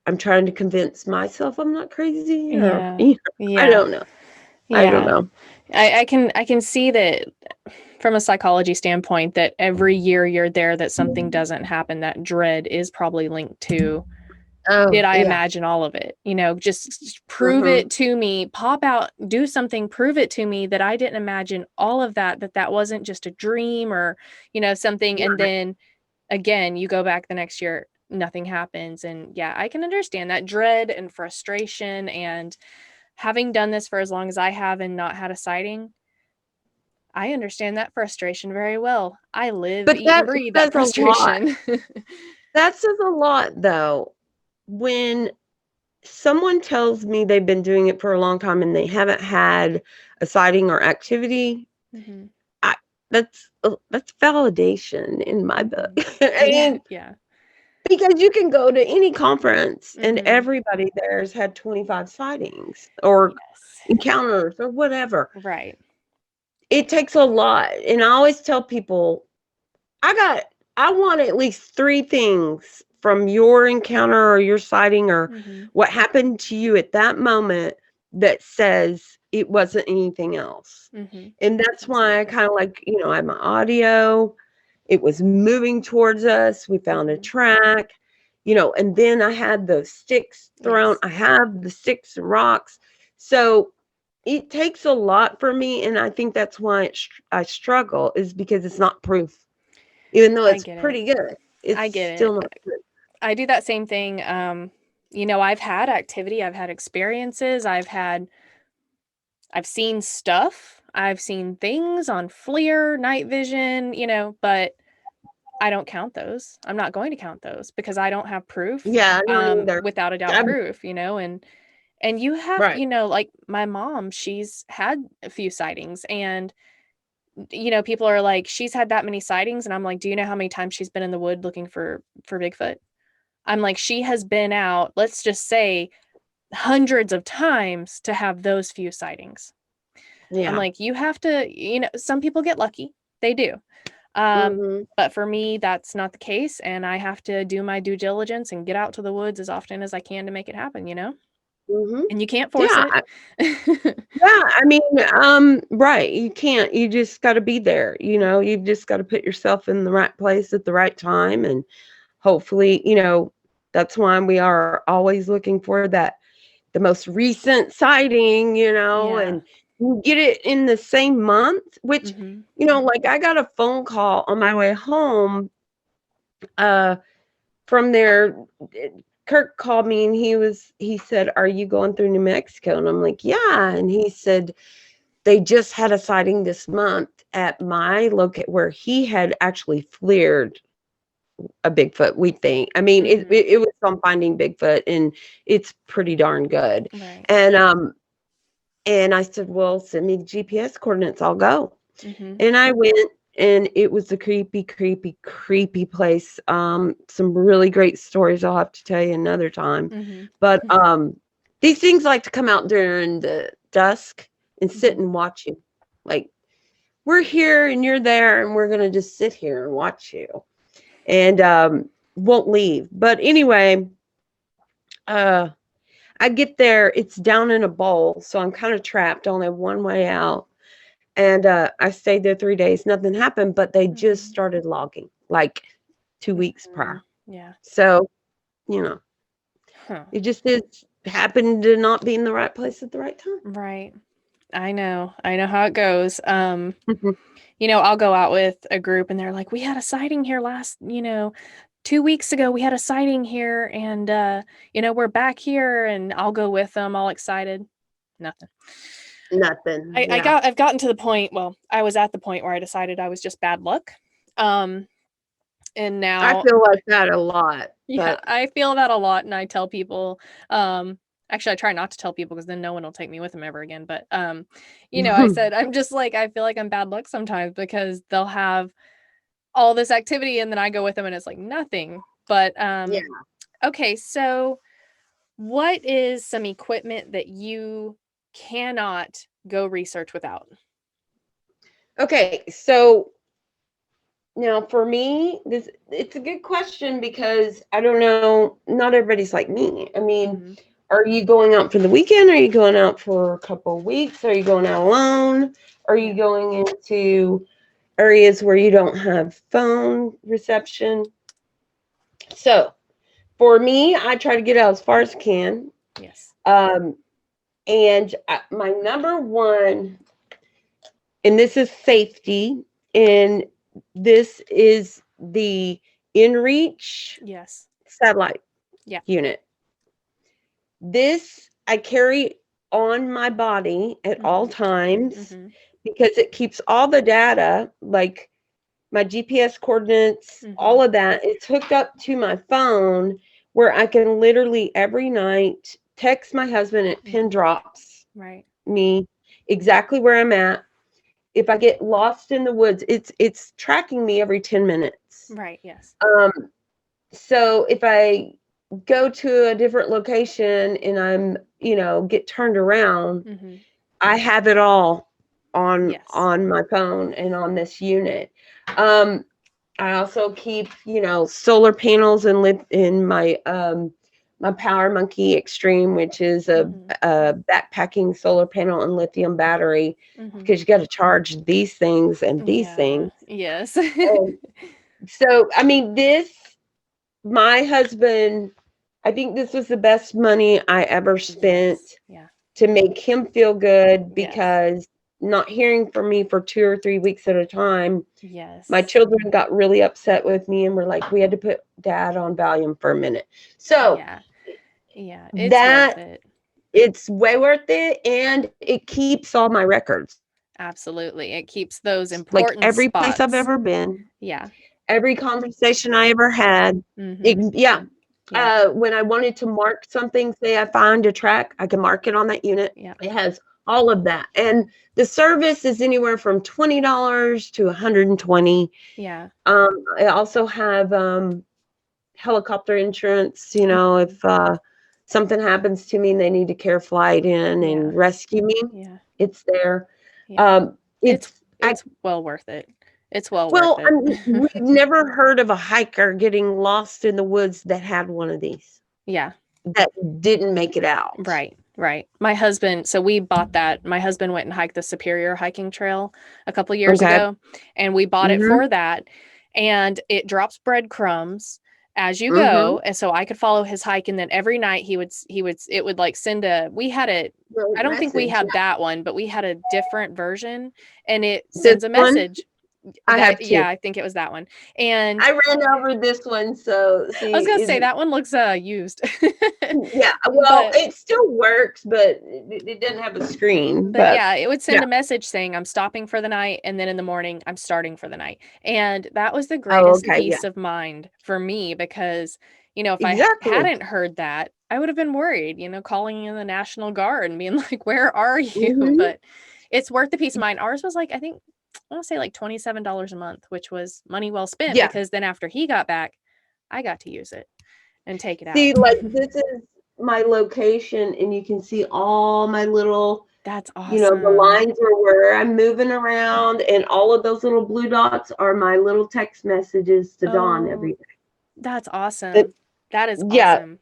I'm trying to convince myself I'm not crazy, or I don't know. I don't know. I can see that from a psychology standpoint, that every year you're there that something doesn't happen, that dread is probably linked to, did I imagine all of it? You know, just prove it to me, pop out, do something, prove it to me that I didn't imagine all of that, that wasn't just a dream or, you know, something. And then again, you go back the next year, nothing happens. And I can understand that dread and frustration, and having done this for as long as I have and not had a sighting, I understand that frustration very well. I live, eat, and breathe that frustration. That says a lot, though. When someone tells me they've been doing it for a long time and they haven't had a sighting or activity, that's validation in my book. I mean, because you can go to any conference and everybody there's had 25 sightings or encounters or whatever. Right. It takes a lot. And I always tell people, I want at least 3 things from your encounter or your sighting or what happened to you at that moment that says it wasn't anything else. And that's why I kind of like, you know, I have my audio. It was moving towards us. We found a track, you know, and then I had the sticks thrown. I have the sticks and rocks. So it takes a lot for me. And I think that's why I struggle, is because it's not proof. Even though it's pretty good, it's still not proof. I do that same thing. You know, I've had activity, I've had experiences, I've seen stuff. I've seen things on FLIR, night vision, but I don't count those. I'm not going to count those because I don't have proof. Yeah, not either. Without a doubt proof, and you have, Right. like my mom, she's had a few sightings, and people are like, she's had that many sightings, and I'm like, do you know how many times she's been in the wood looking for Bigfoot? I'm like, she has been out, let's just say, hundreds of times to have those few sightings. Yeah. I'm like, you have to, some people get lucky. They do. But for me, that's not the case. And I have to do my due diligence and get out to the woods as often as I can to make it happen, And you can't force Yeah. it. Yeah, I mean, right. You can't. You just got to be there. You've just got to put yourself in the right place at the right time. And hopefully, that's why we are always looking for the most recent sighting, Yeah. and you get it in the same month, which, like I got a phone call on my way home from there. Kirk called me and he said, "Are you going through New Mexico?" And I'm like, "Yeah." And he said, they just had a sighting this month at my where he had actually FLIR'd a Bigfoot, we think. I mean, it was on Finding Bigfoot, and it's pretty darn good. Right. And I said, well, send me the GPS coordinates, I'll go. And I went, and it was a creepy, creepy, creepy place. Some really great stories I'll have to tell you another time. But these things like to come out during the dusk and sit and watch you. Like, we're here and you're there, and we're going to just sit here and watch you. And won't leave. But anyway, I get there, it's down in a bowl, so I'm kind of trapped, only one way out. And I stayed there 3 days, nothing happened, but they just started logging like 2 weeks prior. Yeah. So, it just happened to not be in the right place at the right time. Right. I know how it goes. I'll go out with a group and they're like, we had a sighting here last, 2 weeks ago, we had a sighting here, and we're back here, and I'll go with them all excited. Nothing. I've gotten to the point, I was at the point where I decided I was just bad luck. And now I feel like that a lot. Yeah, I feel that a lot, and I tell people, actually, I try not to tell people because then no one will take me with them ever again. But, I said, I'm just like, I feel like I'm bad luck sometimes because they'll have all this activity and then I go with them and it's like nothing. But, okay, so what is some equipment that you cannot go research without? Okay, so now for me, it's a good question because I don't know, not everybody's like me. I mean, are you going out for the weekend? Are you going out for a couple of weeks? Are you going out alone? Are you going into areas where you don't have phone reception? So for me, I try to get out as far as I can. Yes. And my number one, and this is safety, and this is the InReach satellite unit. This I carry on my body at all times because it keeps all the data, like my GPS coordinates, all of that. It's hooked up to my phone where I can literally every night text my husband at pin drops me exactly where I'm at. If I get lost in the woods, it's tracking me every 10 minutes. Right, yes. So if I go to a different location and I'm, get turned around, I have it all on my phone and on this unit. I also keep, solar panels in my my Power Monkey Extreme, which is a backpacking solar panel and lithium battery, because you got to charge these things and these things. Yes. So, I mean, my husband, I think this was the best money I ever spent to make him feel good, because not hearing from me for 2 or 3 weeks at a time, my children got really upset with me and were like, we had to put Dad on Valium for a minute. So it's worth it. It's way worth it, and it keeps all my records. Absolutely. It keeps those Like important every place I've spots. ever been, Yeah. every conversation I ever had. Mm-hmm. Yeah. Yeah. When I wanted to mark something, say I find a track, I can mark it on that unit. Yeah. It has all of that. And the service is anywhere from $20 to $120. Yeah. I also have helicopter insurance, if something happens to me and they need a care flight in Yeah. and rescue me, Yeah. it's there. Yeah. It's It's well worth it. It's well worth well, I it. mean, we've never heard of a hiker getting lost in the woods that had one of these, Yeah. that didn't make it out. Right. Right. My husband, so we bought that. My husband went and hiked the Superior hiking trail a couple years Okay. ago, and we bought it Mm-hmm. for that. And it drops breadcrumbs as you Mm-hmm. go, and so I could follow his hike. And then every night it would like send a. We had a. I don't think we had that one, but we had a different version, and it This sends a one, message. I have two. Yeah, I think it was that one. And I ran over this one, so see, I was gonna say that one looks used. Yeah, well, But it still works, but it doesn't have a screen. But yeah, it would send yeah. a message saying I'm stopping for the night, and then in the morning I'm starting for the night. And that was the Oh, greatest okay, yeah. peace of mind for me because, if I Exactly. hadn't heard that, I would have been worried, calling in the National Guard and being like, "Where are you?" Mhm. But it's worth the peace of mind. Ours was like, I think I want to say like $27 a month, which was money well spent Yeah. because then after he got back, I got to use it and take it See, out. like this is my location, and you can see all my little, That's the awesome. lines are where I'm moving around, and all of those little blue dots are my little text messages to Dawn every day. That's awesome. But, That is yeah. awesome.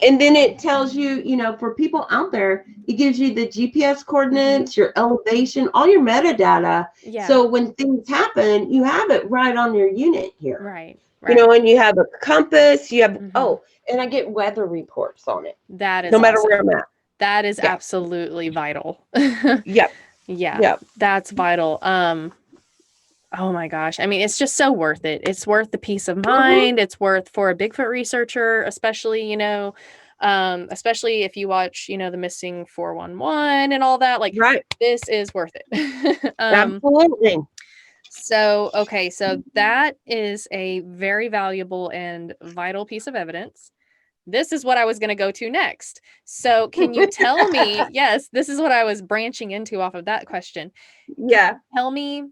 And then it tells you, for people out there, it gives you the GPS coordinates, your elevation, all your metadata. Yeah. So when things happen, you have it right on your unit here. Right. And you have a compass, you have, Mhm. and I get weather reports on it. That is No matter awesome. where I'm at. That is Yeah. absolutely vital. Yep. Yeah. Yep. That's vital. Oh my gosh. I mean, it's just so worth it. It's worth the peace of mind. It's worth for a Bigfoot researcher, especially, especially if you watch, the missing 411 and all that. Like, Right. this is worth it. Absolutely. So, okay, so that is a very valuable and vital piece of evidence. This is what I was going to go to next. So, can you tell me? Yes, this is what I was branching into off of that question. Yeah. Tell me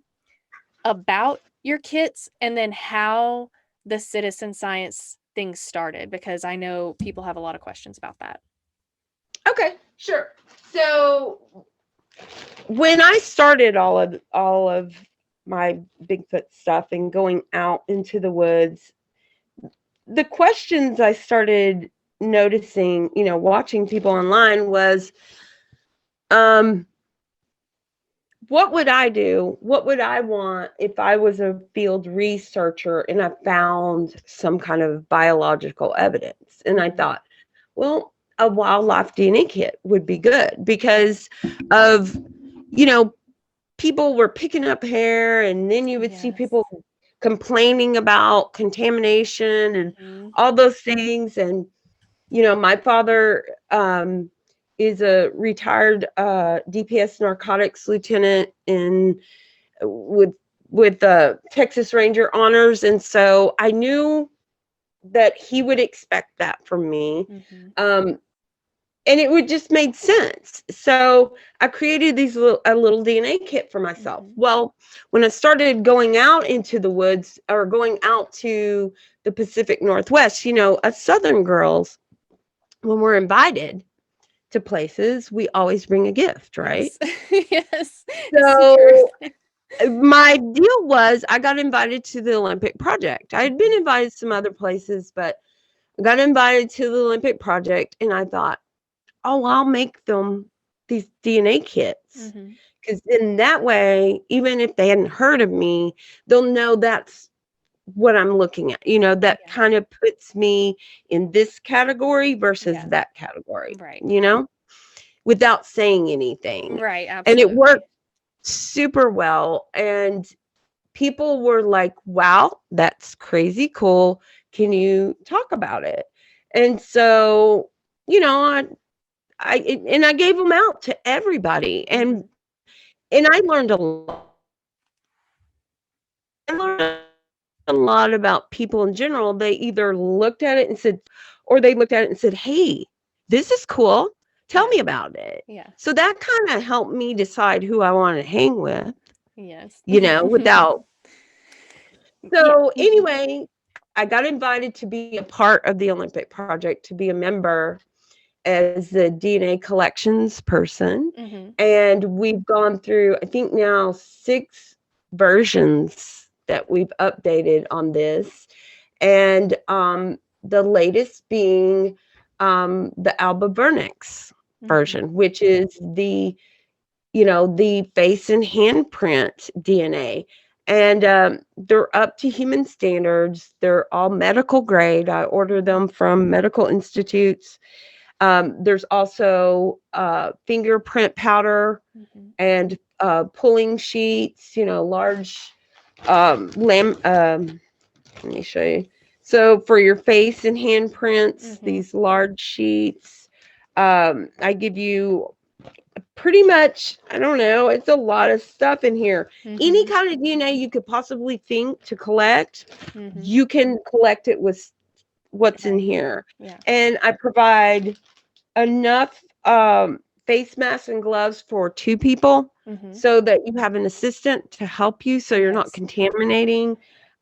about your kits and then how the citizen science thing started, because I know people have a lot of questions about that. Okay, sure. So when I started all of my Bigfoot stuff and going out into the woods, the questions I started noticing, watching people online was, what would I do? What would I want if I was a field researcher and I found some kind of biological evidence? And I thought, well, a wildlife DNA kit would be good because of, people were picking up hair, and then you would see people complaining about contamination and all those things. And, my father is a retired DPS narcotics lieutenant with Texas Ranger honors. And so I knew that he would expect that from me. And it would just made sense. So I created a little DNA kit for myself. Well, when I started going out into the woods or going out to the Pacific Northwest, us Southern girls, when we're invited to places, we always bring a gift, right? Yes. So my deal was I got invited to the Olympic Project. I had been invited to some other places, but I got invited to the Olympic Project, and I thought, oh, I'll make them these DNA kits. Because in that way, even if they hadn't heard of me, they'll know that's what I'm looking at. That kind of puts me in this category versus that category, right. Without saying anything. Right, absolutely. And it worked super well. And people were like, wow, that's crazy cool. Can you talk about it? And so, I gave them out to everybody. And And I learned a lot. I learned a lot about people in general. They either looked at it and said, or they looked at it and said, hey, this is cool. Tell Yeah. me about it. Yeah. So that kind of helped me decide who I want to hang with, Yes. without. Yeah. So anyway, I got invited to be a part of the Olympic project, to be a member as the DNA collections person. Mhm. And we've gone through, I think now 6 versions that we've updated on this. And the latest being the Alba Vernix Mhm. version, which is the face and handprint DNA. And they're up to human standards. They're all medical grade. I order them from medical institutes. There's also fingerprint powder Mhm. and pulling sheets, large let me show you. So for your face and handprints, Mhm. these large sheets, I give you pretty much, I don't know, it's a lot of stuff in here. Any Mhm. kind of DNA you could possibly think to collect, Mhm. you can collect it with what's in Right. here. Yeah. And I provide enough face masks and gloves for 2 people Mhm. so that you have an assistant to help you so you're not Yes. contaminating.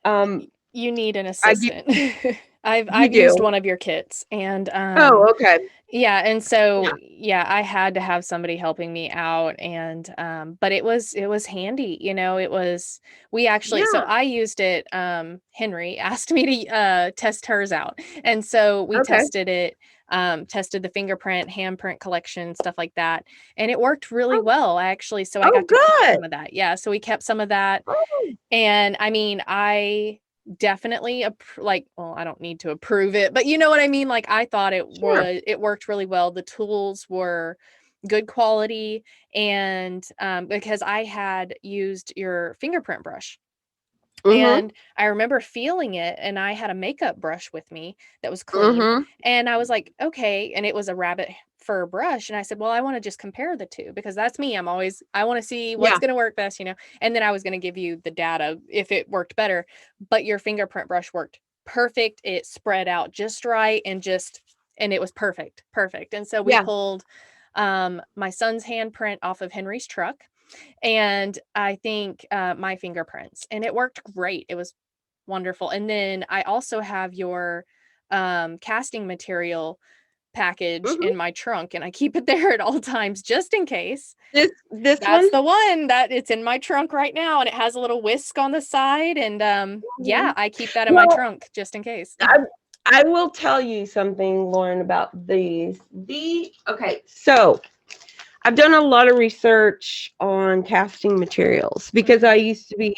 Um, You need an I give assistant. you I've used do. one of your kits, and Oh, okay. yeah, and so Yeah. yeah, I had to have somebody helping me out, and but it was handy, it was we actually so Yeah. I used it. Henry asked me to test hers out, and so we Okay. tested it. Tested the fingerprint, handprint collection, stuff like that, and it worked really Oh, well. I actually, so I oh, got to keep good. some of that. Yeah, so we kept some of that, Oh, and I mean, I definitely like, well, I don't need to approve it, but you know what I mean? Like, I thought sure. it worked really well. The tools were good quality, and because I had used your fingerprint brush, Mhm. and I remember feeling it, and I had a makeup brush with me that was clean, Mhm. and I was like, okay, and it was a rabbit fur brush, and I said, well, I want to just compare the two, because that's me. I want to see what's Yeah. going to work best. And then I was going to give you the data if it worked better, but your fingerprint brush worked perfect. It spread out just right, and it was perfect. And so we Yeah. pulled my son's handprint off of Henry's truck, and I think my fingerprints, and it worked great. It was wonderful. And then I also have your casting material package Mhm. in my trunk, and I keep it there at all times just in case. This That's one? the one that it's in my trunk right now, and it has a little whisk on the side, and yeah, Mhm. I keep that in my Well, trunk just in case. I I will tell you something, Lauren, about these. Okay, so I've done a lot of research on casting materials because I Mhm. used to be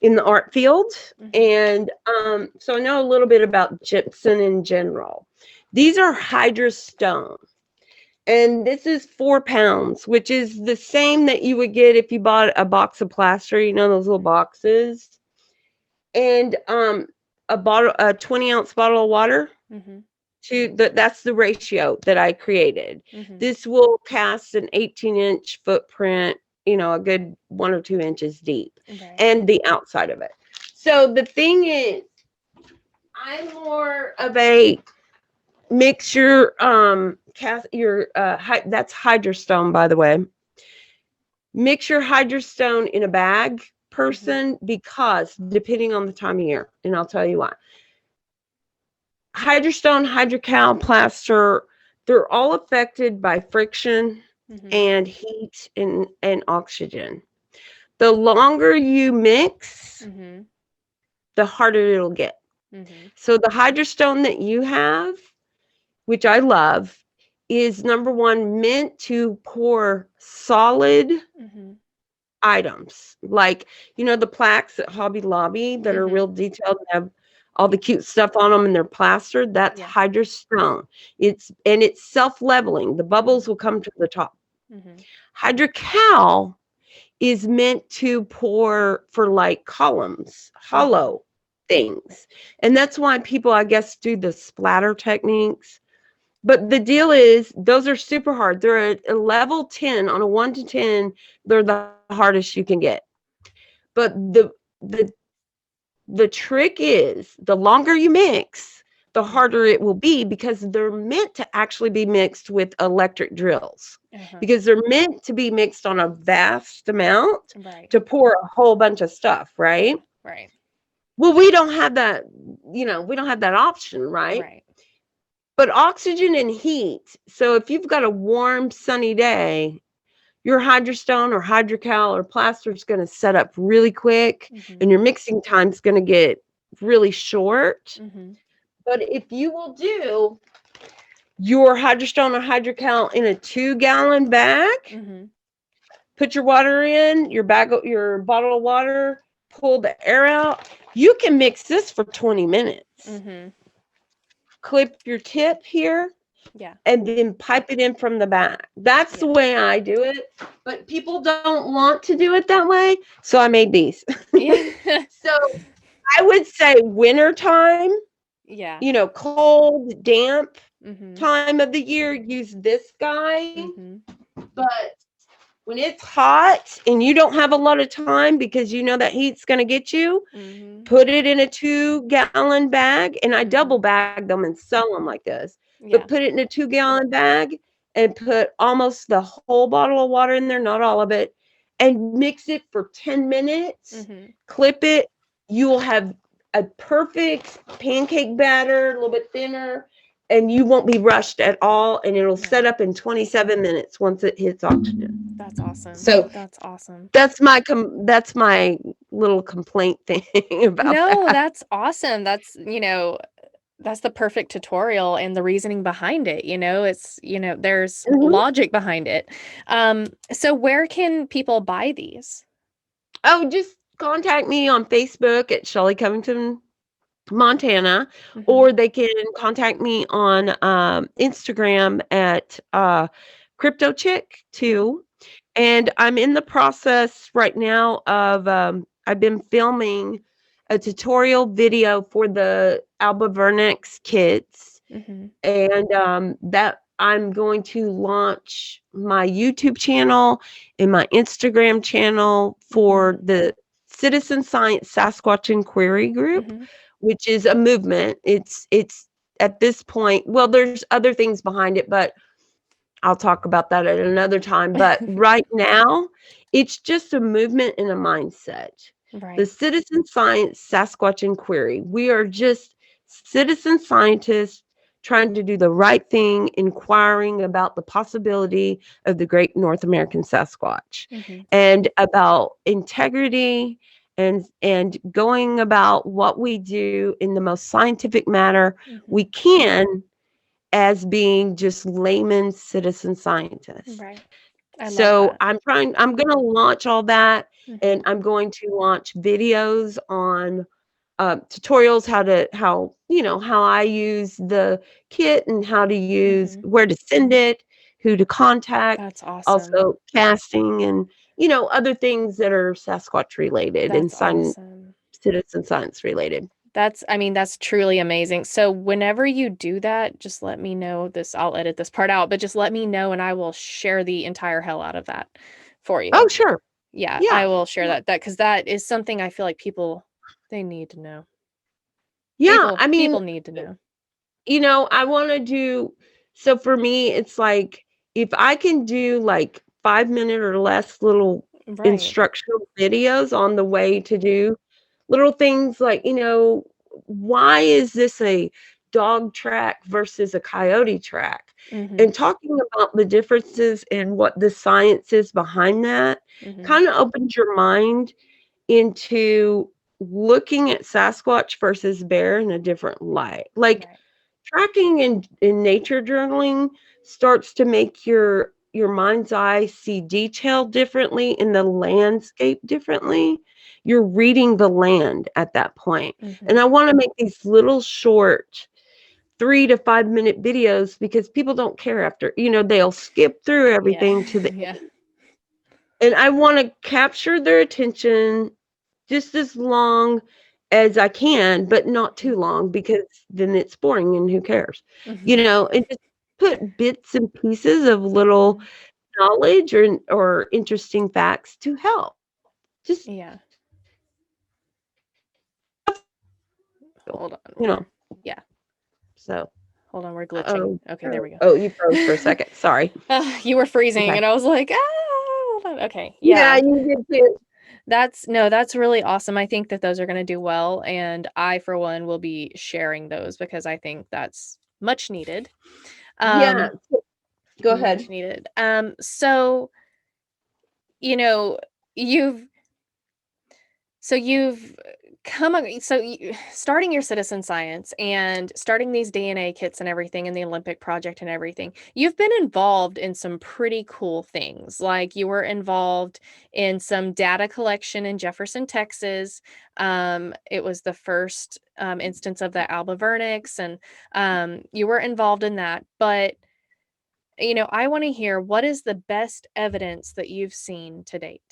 in the art field, Mhm. and so I know a little bit about gypsum in general. These are Hydrostone, and this is 4 pounds, which is the same that you would get if you bought a box of plaster, those little boxes, and a 20-ounce bottle of water. Mhm. That's the ratio that I created. Mhm. This will cast an 18-inch footprint, a good 1 or 2 inches deep, Right. and the outside of it. So the thing is, I'm more of a mixture. Cast your that's Hydrostone, by the way. Mix your Hydrostone in a bag Mhm. person, because depending on the time of year, and I'll tell you why. Hydrostone, hydrocal, plaster, they're all affected by friction Mhm. and heat and oxygen. The longer you mix, Mhm. the harder it'll get. Mhm. So the hydrostone that you have, which I love, is number one meant to pour solid Mhm. items, like the plaques at Hobby Lobby that are Mhm. real detailed and have all the cute stuff on them and they're plastered. That's Yeah. Hydrostone. It's self-leveling. The bubbles Mhm. will come to the top. Mhm. Hydrocal is meant to pour for like columns, Mhm. hollow things. And that's why people, I guess, do the splatter techniques. But the deal is, those are super hard. They're a level 10 on a 1 to 10. They're the hardest you can get. But the trick is the longer you mix, the harder it will be, because they're meant to actually be mixed with electric drills, because they're meant to be mixed on a vast amount to pour a whole bunch of stuff, right? Right. Well, we don't have that, we don't have that option, right? Right. But oxygen and heat. So if you've got a warm, sunny day, your Hydrostone or Hydrocal or plaster is going to set up really quick, and your mixing time is going to get really short. But if you will do your Hydrostone or Hydrocal in a 2-gallon bag, put your water in, your bottle of water, pull the air out, you can mix this for 20 minutes. Clip your tip here. Yeah. And then pipe it in from the back. That's the way I do it. But people don't want to do it that way, so I made these. So I would say wintertime, cold, damp time of the year, use this guy. But when it's hot and you don't have a lot of time because you know that heat's going to get you, put it in a 2-gallon bag. And I double bag them and sell them like this. But put it in a 2-gallon bag and put almost the whole bottle of water in there, not all of it, and mix it for 10 minutes, clip it. You will have a perfect pancake batter, a little bit thinner, and you won't be rushed at all, and it'll set up in 27 minutes once it hits oxygen. That's awesome. So that's awesome. That's my little complaint thing about that. That's awesome. That's, that's the perfect tutorial and the reasoning behind it. It's, there's logic behind it. So where can people buy these? Oh, just contact me on Facebook at Shelly Convington, Montana, or they can contact me on Instagram at Crypto Chick 2. And I'm in the process right now of I've been filming a tutorial video for the Alba Vernix kids, and that I'm going to launch my YouTube channel and my Instagram channel for the Citizen Science Sasquatch Inquiry Group, which is a movement. It's at this point, well, there's other things behind it, but I'll talk about that at another time. But right now, it's just a movement and a mindset. The Citizen Science Sasquatch Inquiry. We are just citizen scientists trying to do the right thing, inquiring about the possibility of the great North American Sasquatch, and about integrity and going about what we do in the most scientific manner we can, as being just layman citizen scientists. So I'm going to launch all that, and I'm going to launch videos on tutorials, how I use the kit and how to use, where to send it, who to contact. That's awesome. Also casting and, other things that are Sasquatch related and citizen science related. That's truly amazing. So whenever you do that, just let me know I'll edit this part out, but just let me know and I will share the entire hell out of that for you. Oh, sure. Yeah. I will share that because that is something I feel like people, they need to know. Yeah. People need to know. I want to do, so for me, it's like, if I can do like 5-minute or less little instructional videos on the way to do little things like, why is this a dog track versus a coyote track? And talking about the differences and what the science is behind that kind of opens your mind into looking at Sasquatch versus bear in a different light. Like tracking in nature journaling starts to make your mind's eye see detail differently in the landscape differently. You're reading the land at that point. And I want to make these little short 3 to 5 minute videos because people don't care after, they'll skip through everything to the end. And I want to capture their attention just as long as I can, but not too long, because then it's boring and who cares, and just put bits and pieces of little knowledge or interesting facts to help. Just, Yeah. Hold on. you know, Yeah. so. Hold on. We're glitching. Okay, there we go. Oh, you froze for a second. Sorry. You were freezing, Okay. and I was like, hold on. Okay. Yeah, Yeah. you did too. That's really awesome. I think that those are going to do well, and I, for one, will be sharing those because I think that's much needed. Yeah. Go ahead. Much needed. So, you know, you've you've starting your citizen science and starting these DNA kits and everything and the Olympic project and everything. You've been involved in some pretty cool things. Like you were involved in some data collection in Jefferson, Texas. It was the first instance of the Alba vernix, and you were involved in that. But I want to hear, what is the best evidence that you've seen to date?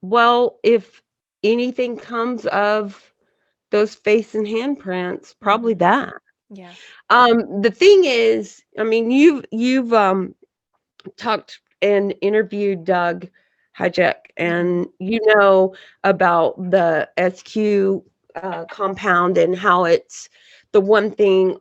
Well, if anything comes of those face and handprints, probably Mhm. that. Yeah. The thing is, I mean, you've talked and interviewed Doug Hijack, and you know about the SQ compound and how it's the one thing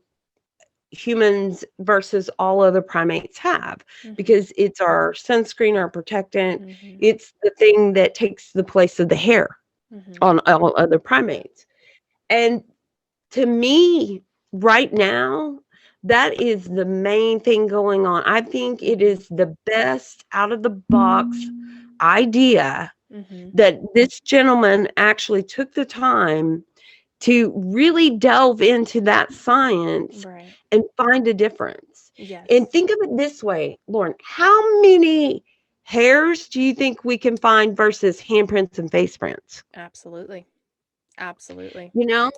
humans versus all other primates have, because it's our sunscreen, our protectant. Mhm. It's the thing that takes the place of the hair Mhm. on all other primates. And to me, right now, that is the main thing going on. I think it is the best out of the box idea Mhm. that this gentleman actually took the time to really delve into that science Right. and find a difference. Yes. And think of it this way, Lauren, how many hairs do you think we can find versus handprints and face prints? Absolutely. Absolutely. You know?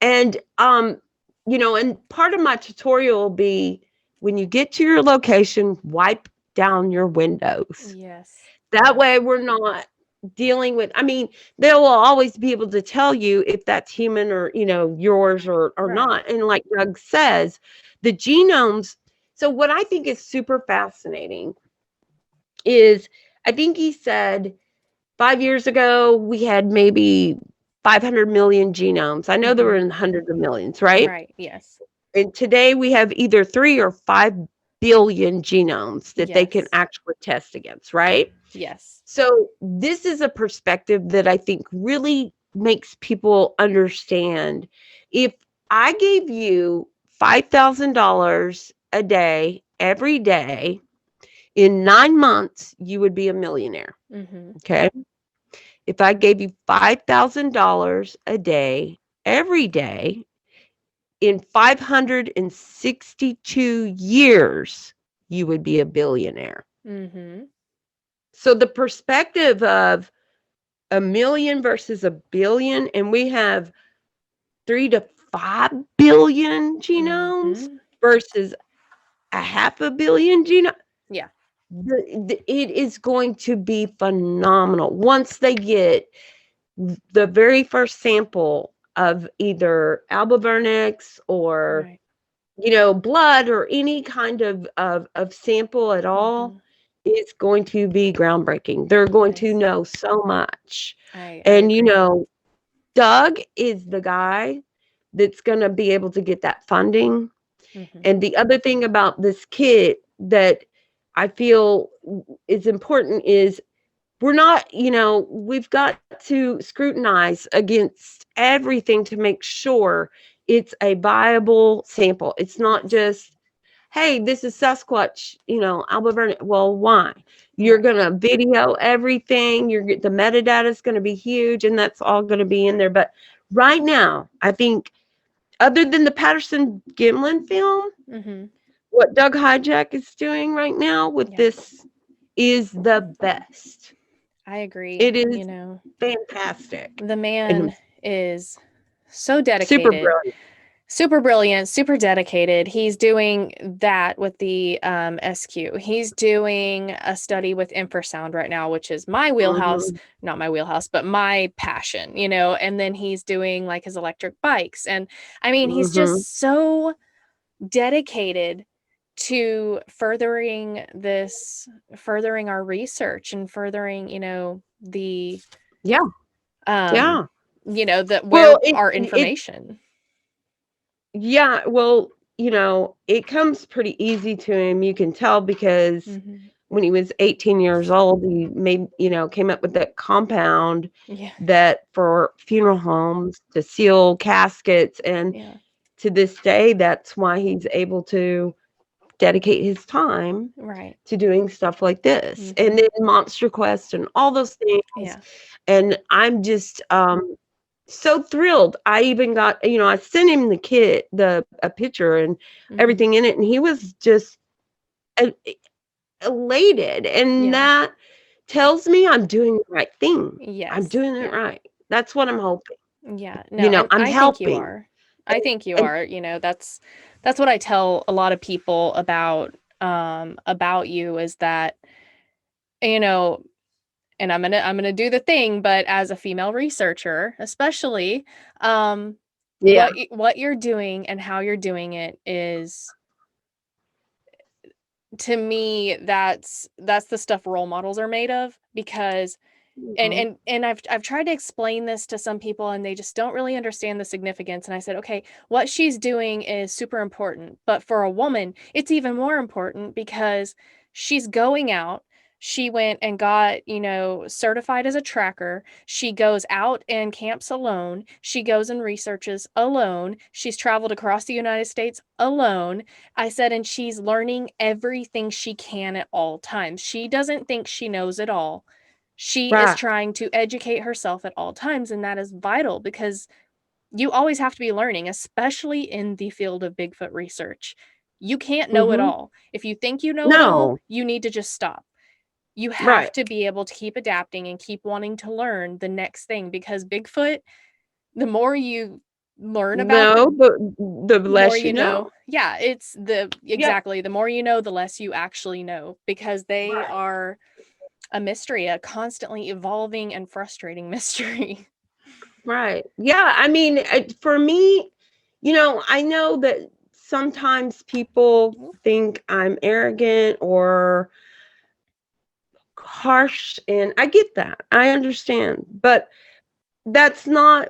And and part of my tutorial will be, when you get to your location, wipe down your windows. Yes. That way we're not dealing with, I mean, they will always be able to tell you if that's human or, yours or Right. not. And like Doug says, the genomes. So what I think is super fascinating is, I think he said 5 years ago, we had maybe 500 million genomes. I know there were in hundreds of millions, right? Right. Yes. And today we have either 3 or 5 billion genomes that they can Yes. actually test against, right? Yes. So this is a perspective that I think really makes people understand. If I gave you $5,000 a day, every day, in 9 months, you would be a millionaire. Mhm. Okay. If I gave you $5,000 a day, every day, in 562 years, you would be a billionaire. Mhm. So the perspective of a million versus a billion, and we have 3 to 5 billion genomes Mhm. versus a half a billion genomes. Yeah. It is going to be phenomenal once they get the very first sample of either Alba vernix or Right. blood or any kind of sample at all. Mhm. It's going to be groundbreaking. They're going to Yes. know so much. I And agree. Doug is the guy that's going to be able to get that funding. Mhm. And the other thing about this kit that I feel is important is, we're not, we've got to scrutinize against everything to make sure it's a viable sample. It's not Yes. just, hey, this is Sasquatch, Alba vernix. Well, why? You're Right. going to video everything. The metadata is going to be huge, and that's all going to be in there. But right now, I think, other than the Patterson Gimlin film, Mhm. what Doug Hijack is doing right now with Yeah. this is the best. I agree. It is fantastic The and man is so super dedicated. brilliant. Super brilliant, super dedicated. He's doing that with the SQ. He's doing a study with infrasound right now, which is my wheelhouse, Mhm. not my wheelhouse, but my passion, you know. And then he's doing like his electric bikes. And I mean, he's Mhm. just so dedicated to furthering our research and furthering, you know, the Yeah. um, Yeah. you know, that where Well, our it information. yeah, well, it comes pretty easy to him. You can tell because Mm-hmm. when he was 18 years old, he came up with that compound Yeah. that for funeral homes to seal caskets. And Yeah. to this day, that's why he's able to dedicate his time Right. to doing stuff like this. And Mm-hmm. then Monster Quest and all those things. Yeah. And I'm just so thrilled. I even got, I sent him the kit, a picture and Mm-hmm. everything in it, and he was just e- elated. And Yeah. that tells me I'm doing the right thing. I'm Yes. doing it Yeah. right. That's what I'm hoping. Yeah. No, and I'm I think you helping. are. I think you And are. You know, that's what I tell a lot of people about you is that, you know, and I'm gonna do the thing, but as a female researcher, especially, um, yeah, what you're doing and how you're doing it is, to me, that's the stuff role models are made of, because and mhm, and I've tried to explain this to some people and they just don't really understand the significance, and I said, "Okay, what she's doing is super important, but for a woman, it's even more important because she's going out. She went and got, you know, certified as a tracker. She goes out and camps alone. She goes and researches alone. She's traveled across the United States alone." I said, "And she's learning everything she can at all times. She doesn't think she knows it all. She is right. trying to educate herself at all times, and that is vital because you always have to be learning, especially in the field of Bigfoot research. You can't know it Hmm. all. If you think you know it all, No, you need to just stop. You have right. to be able to keep adapting and keep wanting to learn the next thing, because Bigfoot, the more you learn about No, the the more less you you know. know. Yeah, it's the Yeah, exactly. The more you know, the less you actually know, because they right. are a mystery, a constantly evolving and frustrating mystery. Right. Yeah. I mean, for me, I know that sometimes people think I'm arrogant or harsh, and I get that. I understand. But that's not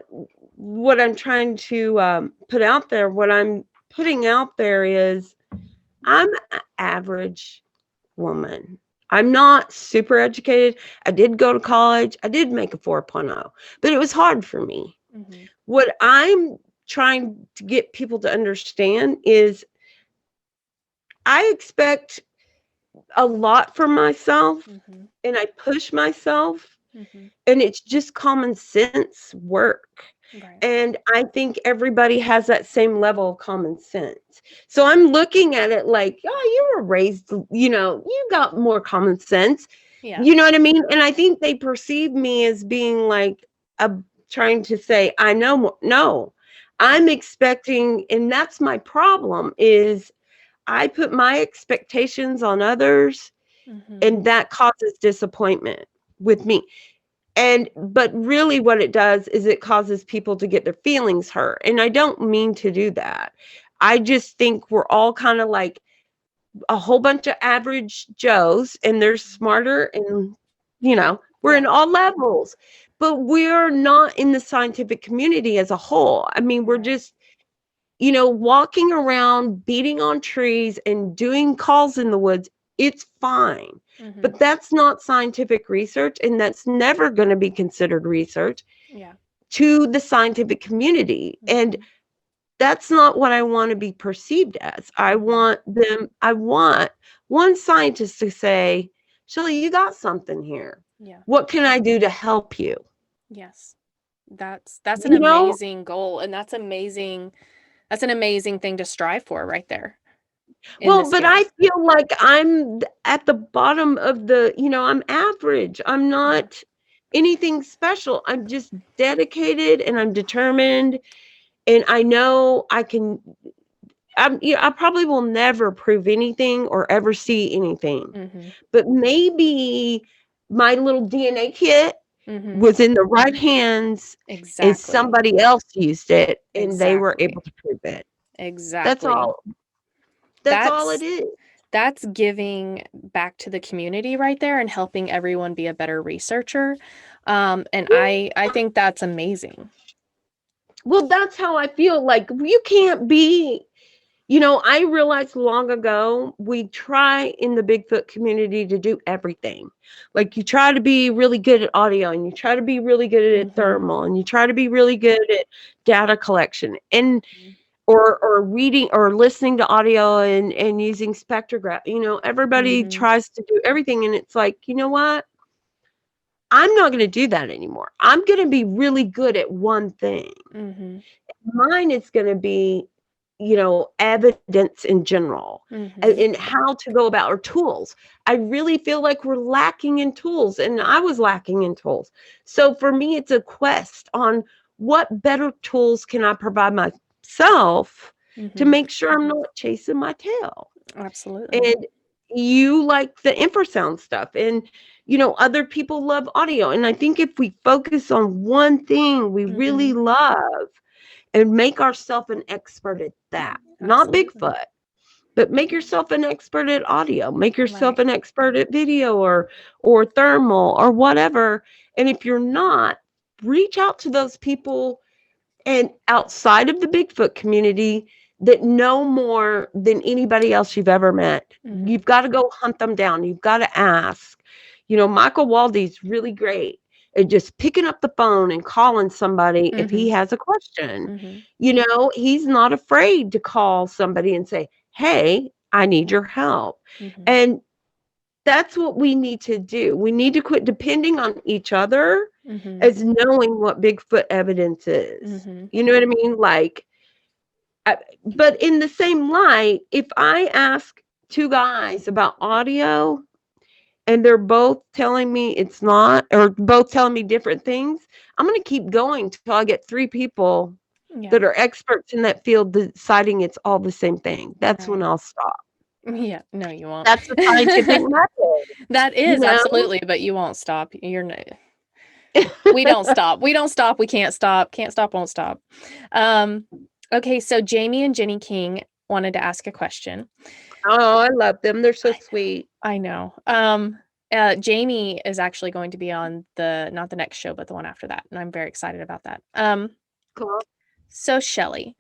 what I'm trying to put out there. What I'm putting out there is I'm an average woman. I'm not super educated. I did go to college. I did make a 4.0, but it was hard for me. Mhm. What I'm trying to get people to understand is I expect a lot from myself Mhm. and I push myself, Mhm. and it's just common sense work. Right. And I think everybody has that same level of common sense. So I'm looking at it like, oh, you were raised, you got more common sense. Yeah. You know what I mean? And I think they perceive me as being like a trying to say, I know more. No, I'm expecting, and that's my problem is I put my expectations on others, Mhm. and that causes disappointment with me. And but really what it does is it causes people to get their feelings hurt. And I don't mean to do that. I just think we're all kind of like a whole bunch of average Joes, and they're smarter, and we're Yeah. in all levels. But we're not in the scientific community as a whole. I mean, we're Right. just walking around, beating on trees and doing calls in the woods. It's fine. Mhm. But that's not scientific research, and that's never going to be considered research Yeah. to the scientific community. And Mhm. that's not what I want to be perceived as. Mhm. I want one scientist to say, Shelly, you got something here. Yeah. What can I do to help you? Yes. That's an You know, amazing goal, and that's an amazing thing to strive for right there in Well, this but I field. feel like I'm at the bottom of I'm average. I'm Yeah. not anything special. I'm just dedicated and I'm determined. And I know I probably will never prove anything or ever see anything. But maybe my little DNA kit was in the right hands and Exactly. somebody else used it and they were Exactly. able to prove it. That's Exactly. all. That's all That's it is. that's giving back to the community right there and helping everyone be a better researcher. And I think that's amazing. Well, that's how I feel. Like, you can't be, I realized long ago, we try in the Bigfoot community to do everything. Like, you try to be really good at audio, and you try to be really good at thermal, and you try to be really good at data collection, and or reading or listening to audio and using spectrograph. Everybody tries to do everything, and it's like, you know what? I'm not going to do that anymore. I'm going to be really good at one thing. Mine is going to be, evidence in general and how to go about our tools. I really feel like we're lacking in tools, and I was lacking in tools. So for me, it's a quest on what better tools can I provide myself to make sure I'm not chasing my tail. Absolutely. And you like the infrasound stuff, and other people love audio. And I think if we focus on one thing we really love and make ourselves an expert at that, not Bigfoot, but make yourself an expert at audio, make yourself an expert at video or thermal or whatever. And if you're not, reach out to those people and outside of the Bigfoot community that know more than anybody else you've ever met. You've got to go hunt them down. You've got to ask. Michael Waldy's really great at just picking up the phone and calling somebody if he has a question. He's not afraid to call somebody and say, hey, I need your help. And that's what we need to do. We need to quit depending on each other as knowing what Bigfoot evidence is. You know what I mean? Like, but in the same light, if I ask two guys about audio and they're both telling me it's not, or both telling me different things, I'm going to keep going till I get three people that are experts in that field deciding it's all the same thing. That's when I'll stop. Yeah, no, you won't. That's the scientific method. That is absolutely, but you won't stop. You're no. We don't stop. We don't stop. We can't stop. Can't stop. Won't stop. Okay, so Jamie and Jenny King wanted to ask a question. Oh, I love them. They're so sweet. I know. Jamie is actually going to be on not the next show, but the one after that, and I'm very excited about that. Cool. So Shelly,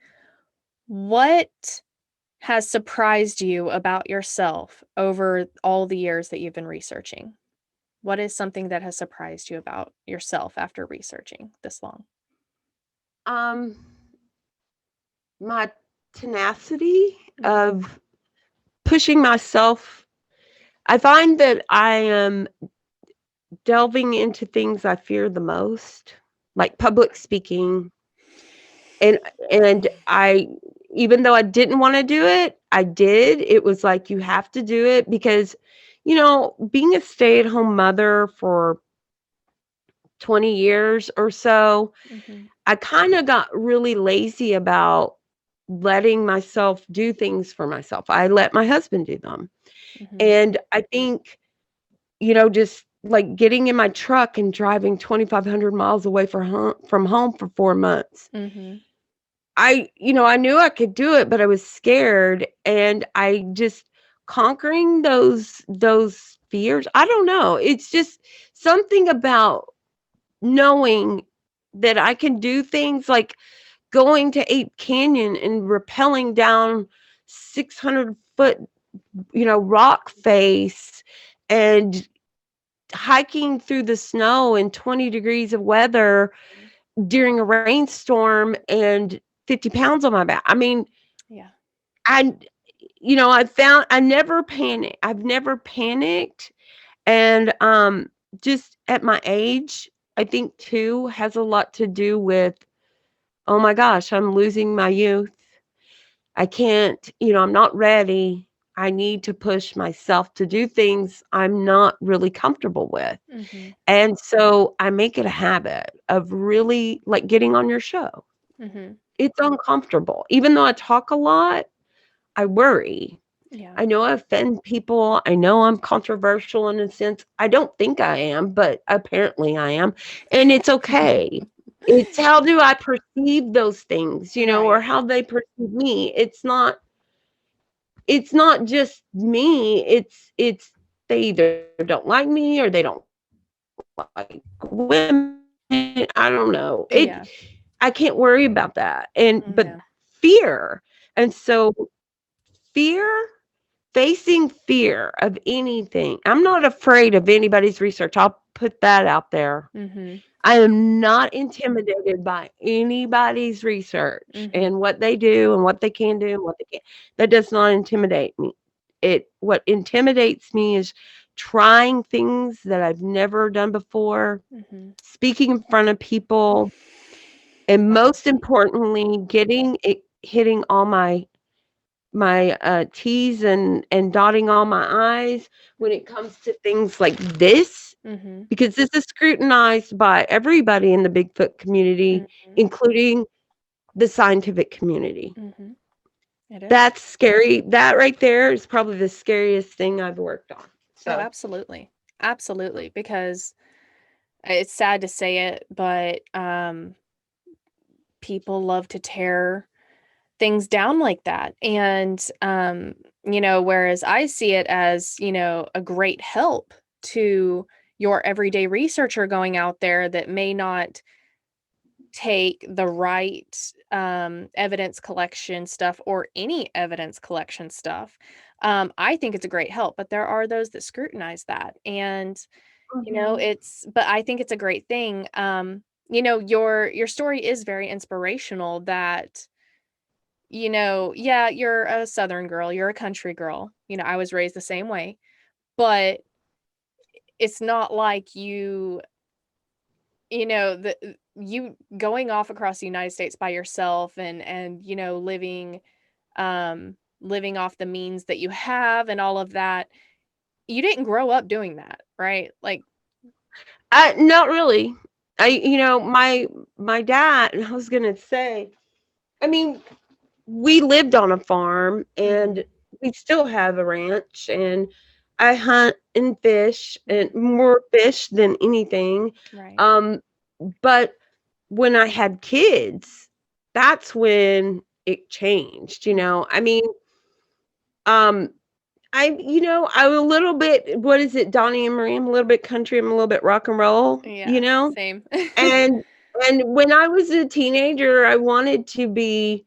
what has surprised you about yourself over all the years that you've been researching? What is something that has surprised you about yourself after researching this long? My tenacity of pushing myself. I find that I am delving into things I fear the most, like public speaking. And I, even though I didn't want to do it, I did. It was like, you have to do it because, being a stay-at-home mother for 20 years or so, I kind of got really lazy about letting myself do things for myself. I let my husband do them. And I think, just like getting in my truck and driving 2,500 miles away from home for 4 months. I knew I could do it, but I was scared, and I just conquering those fears. I don't know. It's just something about knowing that I can do things like going to Ape Canyon and rappelling down 600-foot, rock face and hiking through the snow in 20 degrees of weather during a rainstorm and 50 pounds on my back. I mean, I never panic. I've never panicked. And just at my age, I think too has a lot to do with, oh my gosh, I'm losing my youth. I can't, I'm not ready. I need to push myself to do things I'm not really comfortable with. And so I make it a habit of really like getting on your show. Mhm. It's uncomfortable. Even though I talk a lot, I worry. Yeah. I know I offend people. I know I'm controversial in a sense. I don't think I am, but apparently I am. And it's okay. It's how do I perceive those things, or Right. how they perceive me. It's not just me. It's they either don't like me or they don't like women. I don't know. I can't worry about Yeah. that. But fear. And so fear, facing fear of anything. I'm not afraid of anybody's research. I'll put that out there. Mhm. I am not intimidated by anybody's research Mhm. and what they do and what they can do and what they can't. That does not intimidate me. What intimidates me is trying things that I've never done before, Mhm. speaking in front of people, and most importantly, hitting all my T's and dotting all my I's when it comes to things like this, Mhm. because this is scrutinized by everybody in the Bigfoot community, Mhm. including the scientific community. Mhm. It is. That's scary. That right there is probably the scariest thing I've worked on. Oh, So, absolutely. Absolutely, because it's sad to say it, but people love to tear things down like that. And whereas I see it as, a great help to your everyday researcher going out there that may not take the right evidence collection stuff or any evidence collection stuff. I think it's a great help, but there are those that scrutinize that. And, mhm. but I think it's a great thing. Your story is very inspirational that, yeah, you're a Southern girl, you're a country girl. I was raised the same way, but it's not like you going off across the United States by yourself and living off the means that you have and all of that. You didn't grow up doing that, right? Like, Not really. My dad, I was gonna say, I mean, we lived on a farm and mhm, we still have a ranch, and I hunt and fish, and mhm, more fish than anything. right. Um, but when I had kids, that's when it changed, Mhm. I mean, um, I'm a little bit, what is it, Donnie and Marie? I'm a little bit country, I'm a little bit rock and roll, Yeah, same. And when I was a teenager, I wanted to be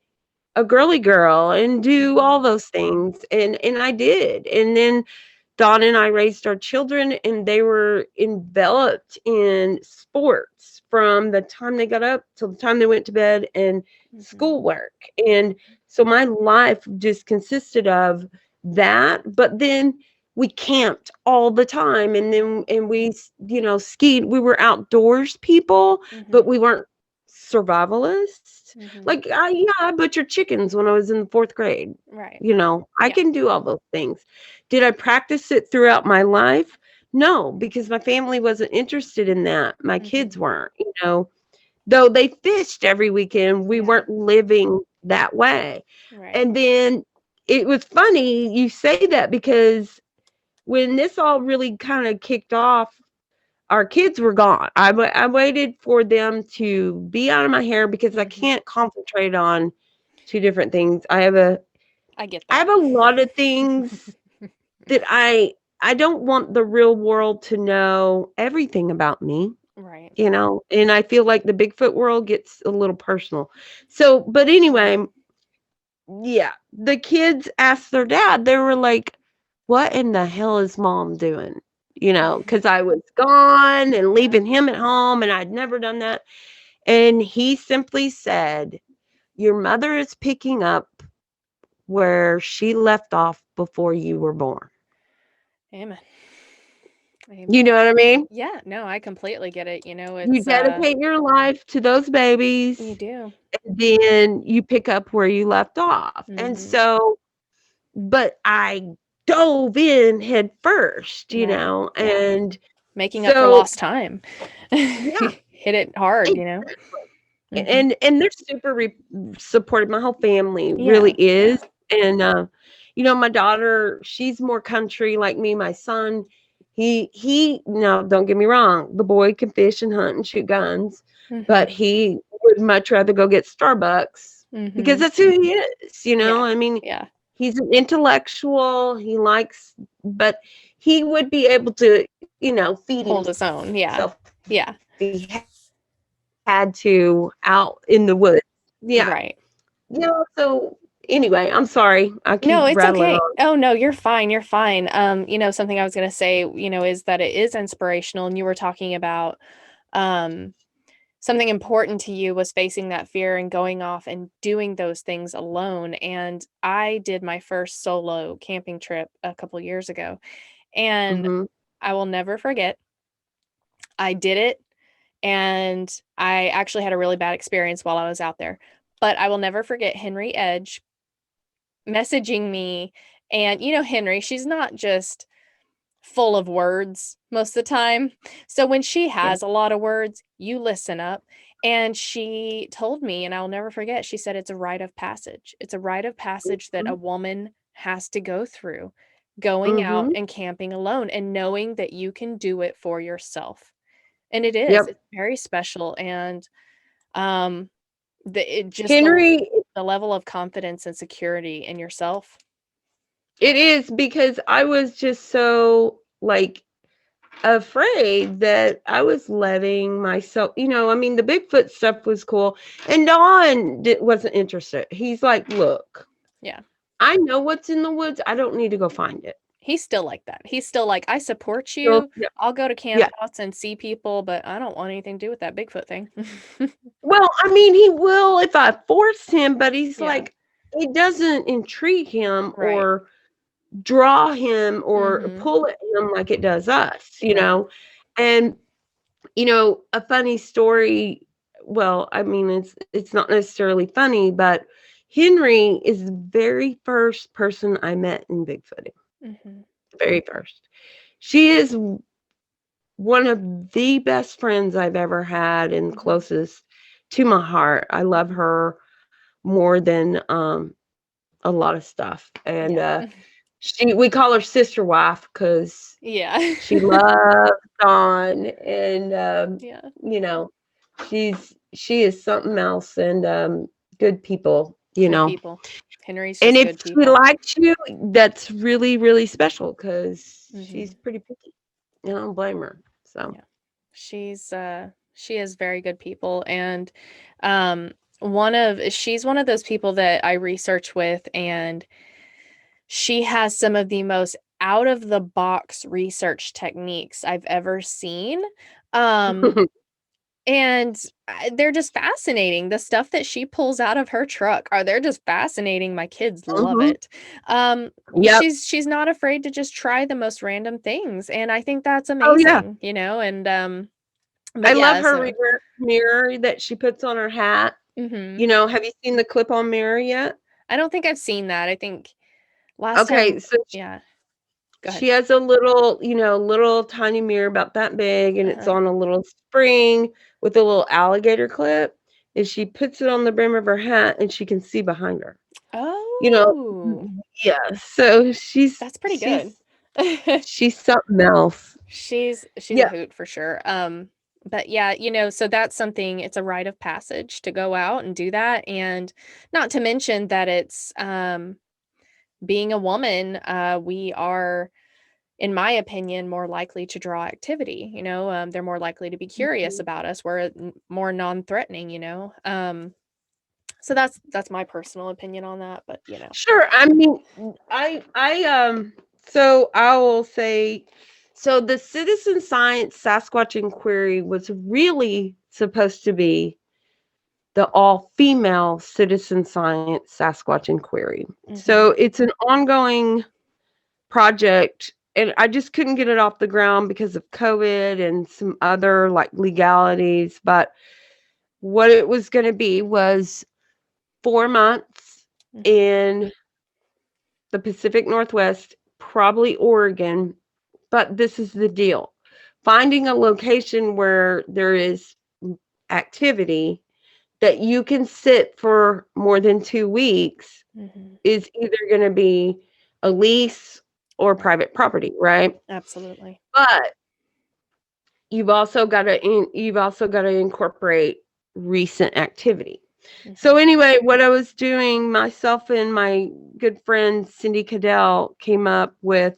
a girly girl and do Mhm, all those things, and I did. And then Dawn and I raised our children, and they were enveloped in sports from the time they got up till the time they went to bed, and mhm, schoolwork. And so my life just consisted of that. But then we camped all the time, and then and we skied. We were outdoors people, but mhm, we weren't survivalists. mhm. Like I butchered chickens when I was in the fourth grade. Right. I Yeah. can do all those things. Did I practice it throughout my life? No, because my family wasn't interested in that. My Mhm. kids weren't. Though they fished every weekend, we Yeah. weren't living that way. Right. And then it was funny you say that, because when this all really kind of kicked off, our kids were gone. I waited for them to be out of my hair because I Mhm. can't concentrate on two different things. I I get have that. a lot of things that I don't want the real world to know everything about Right. and I feel like the Bigfoot world gets a little personal. So, but anyway, Right. yeah, the kids asked their dad, they were like, "What in the hell is mom doing?" Because I was gone and Yeah. leaving him at home, and I'd never done that. And he simply said, "Your mother is picking up where she left off before you were born." Amen. You Amen. know what I mean? Yeah, no, I completely get it. You It's dedicate your life to those you babies, do. and then you pick up where you left off. And Mhm. so, but I dove in head first, Right. Yeah. and Making up for so lost time. yeah, Hit it hard. exactly. Mhm. and they're super supportive. My whole family really Yeah. is. And my daughter, she's more country like me. My son, he no, don't get me wrong, the boy can fish and hunt and shoot guns, but Mhm. he would much rather go get Starbucks because Mhm. that's who he is. Yeah. I mean, Yeah. he's an intellectual. He likes, but he would be able to, feed Hold himself his own. Yeah. if Yeah. he had to out in the woods. Yeah. Right. So anyway, I'm sorry. I keep No, it's rattling okay. on. Oh no, you're fine. You're fine. Something I was gonna say, is that it is inspirational, and you were talking about um something important to you was facing that fear and going off and doing those things alone. And I did my first solo camping trip a couple years ago, and Mhm. I will never forget. I did it, and I actually had a really bad experience while I was out there. But I will never forget Henry Edge messaging me. And Henry, she's not just full of words most of the time. So when she Yeah. has a lot of words, you listen up. And she told me, and I'll never forget, she said it's a rite of passage. It's a rite of passage that a woman has to go through, going out Mhm. and camping alone and knowing that you can do it for yourself. And it is. Yep. It's very special. And um it just Henry, the level of confidence and security in yourself. it is because I was just so like afraid that I was letting myself, I mean, the Bigfoot stuff was cool. And Don wasn't interested. He's like, look, Yeah. I know what's in the woods. I don't need to go find it. He's still like that. He's still like, "I support So, you. yeah. I'll go to Yeah. campouts and see people, but I don't want anything to do with that Bigfoot thing." Well, I mean, he will if I force him, but he's Yeah, like, it doesn't intrigue him right. or draw him or Mhm. pull at him like it does us. Right. And, a funny story, well, I mean, it's not necessarily funny, but Henry is the very first person I met in Bigfooting. Mhm. Very first. She is one of the best friends I've ever had and Mhm. closest to my heart. I love Mhm. her more than a lot of stuff. And Yeah. we call her sister wife because Yeah. she loves Dawn, and Yeah. you know, she is something else, and good people. Good people. Henry's And just if good she people. likes you, that's really, really special because she's Mhm. pretty picky. I don't blame her. So Yeah. She is very good people, and um she's one of those people that I research with, and she has some of the most out of the box research techniques I've ever seen. Um, and they're just fascinating. The stuff that she pulls out of her truck they're just fascinating. My kids love Mhm. it. Um, Yep. she's not afraid to just try the most random things, and I think that's Oh, yeah. amazing, and I but love yeah, her so reverse mirror that she puts on her hat. mhm. Have you seen the clip-on mirror yet? I don't think I've seen that. I think last time, Okay, so yeah, go ahead. she has a little tiny mirror about that big, and it's Uh-huh. on a little spring with a little alligator clip, and she puts it on the brim of her hat, and she can see behind her. You know Oh. Yeah, so she's That's pretty good. she's she's something else. She's a Yeah. hoot for sure. But yeah, so that's something, it's a rite of passage to go out and do that. And not to mention that it's being a woman, we are, in my opinion, more likely to draw activity. They're more likely to be curious Mhm. about us. We're more non-threatening. So that's my personal opinion on that, but Sure, I mean, so I will say, so the Citizen Science Sasquatch Inquiry was really supposed to be the all-female Citizen Science Sasquatch Inquiry. mhm. So it's an ongoing project, and I just couldn't get it off the ground because of COVID and some other like legalities. But what it was going to be was 4 months Mhm. in the Pacific Northwest, probably Oregon. But this is the deal: finding a location where there is activity that you can sit for more than 2 weeks is either going to be a lease or Right. private property, right? Absolutely. But you've also got to incorporate recent activity. So anyway, what I was doing, myself and my good friend Cindy Cadell came up with,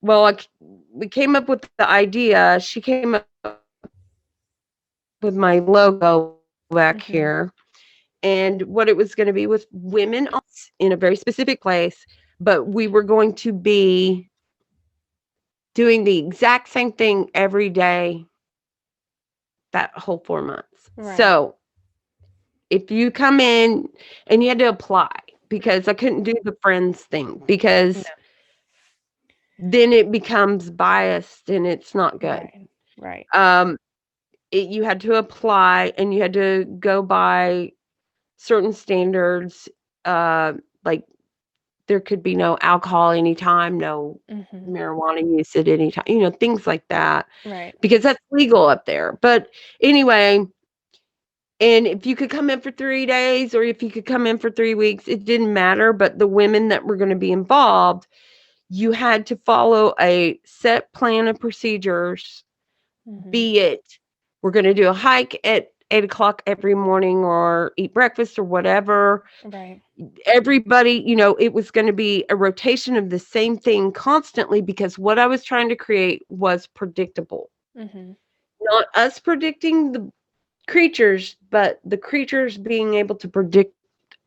we came up with the idea. She came up with my logo back here, and what it was going to be with women in a very specific place, but we were going to be doing the exact same thing every day that whole 4 months. Right. So if you come in, and you had to apply, because I couldn't do the friends thing, because then it becomes biased and it's not good. Right. You had to apply, and you had to go by certain standards, like there could be no alcohol anytime, no marijuana use at any time, things like that, Right. because that's legal up there. But anyway, and if you could come in for 3 days, or if you could come in for 3 weeks, it didn't matter. But the women that were going to be involved, you had to follow a set plan of procedures, be it we're going to do a hike at 8 o'clock every morning, or eat breakfast, or whatever. Right. Everybody, it was going to be a rotation of the same thing constantly, because what I was trying to create was predictable. Not us predicting the creatures, but the creatures being able to predict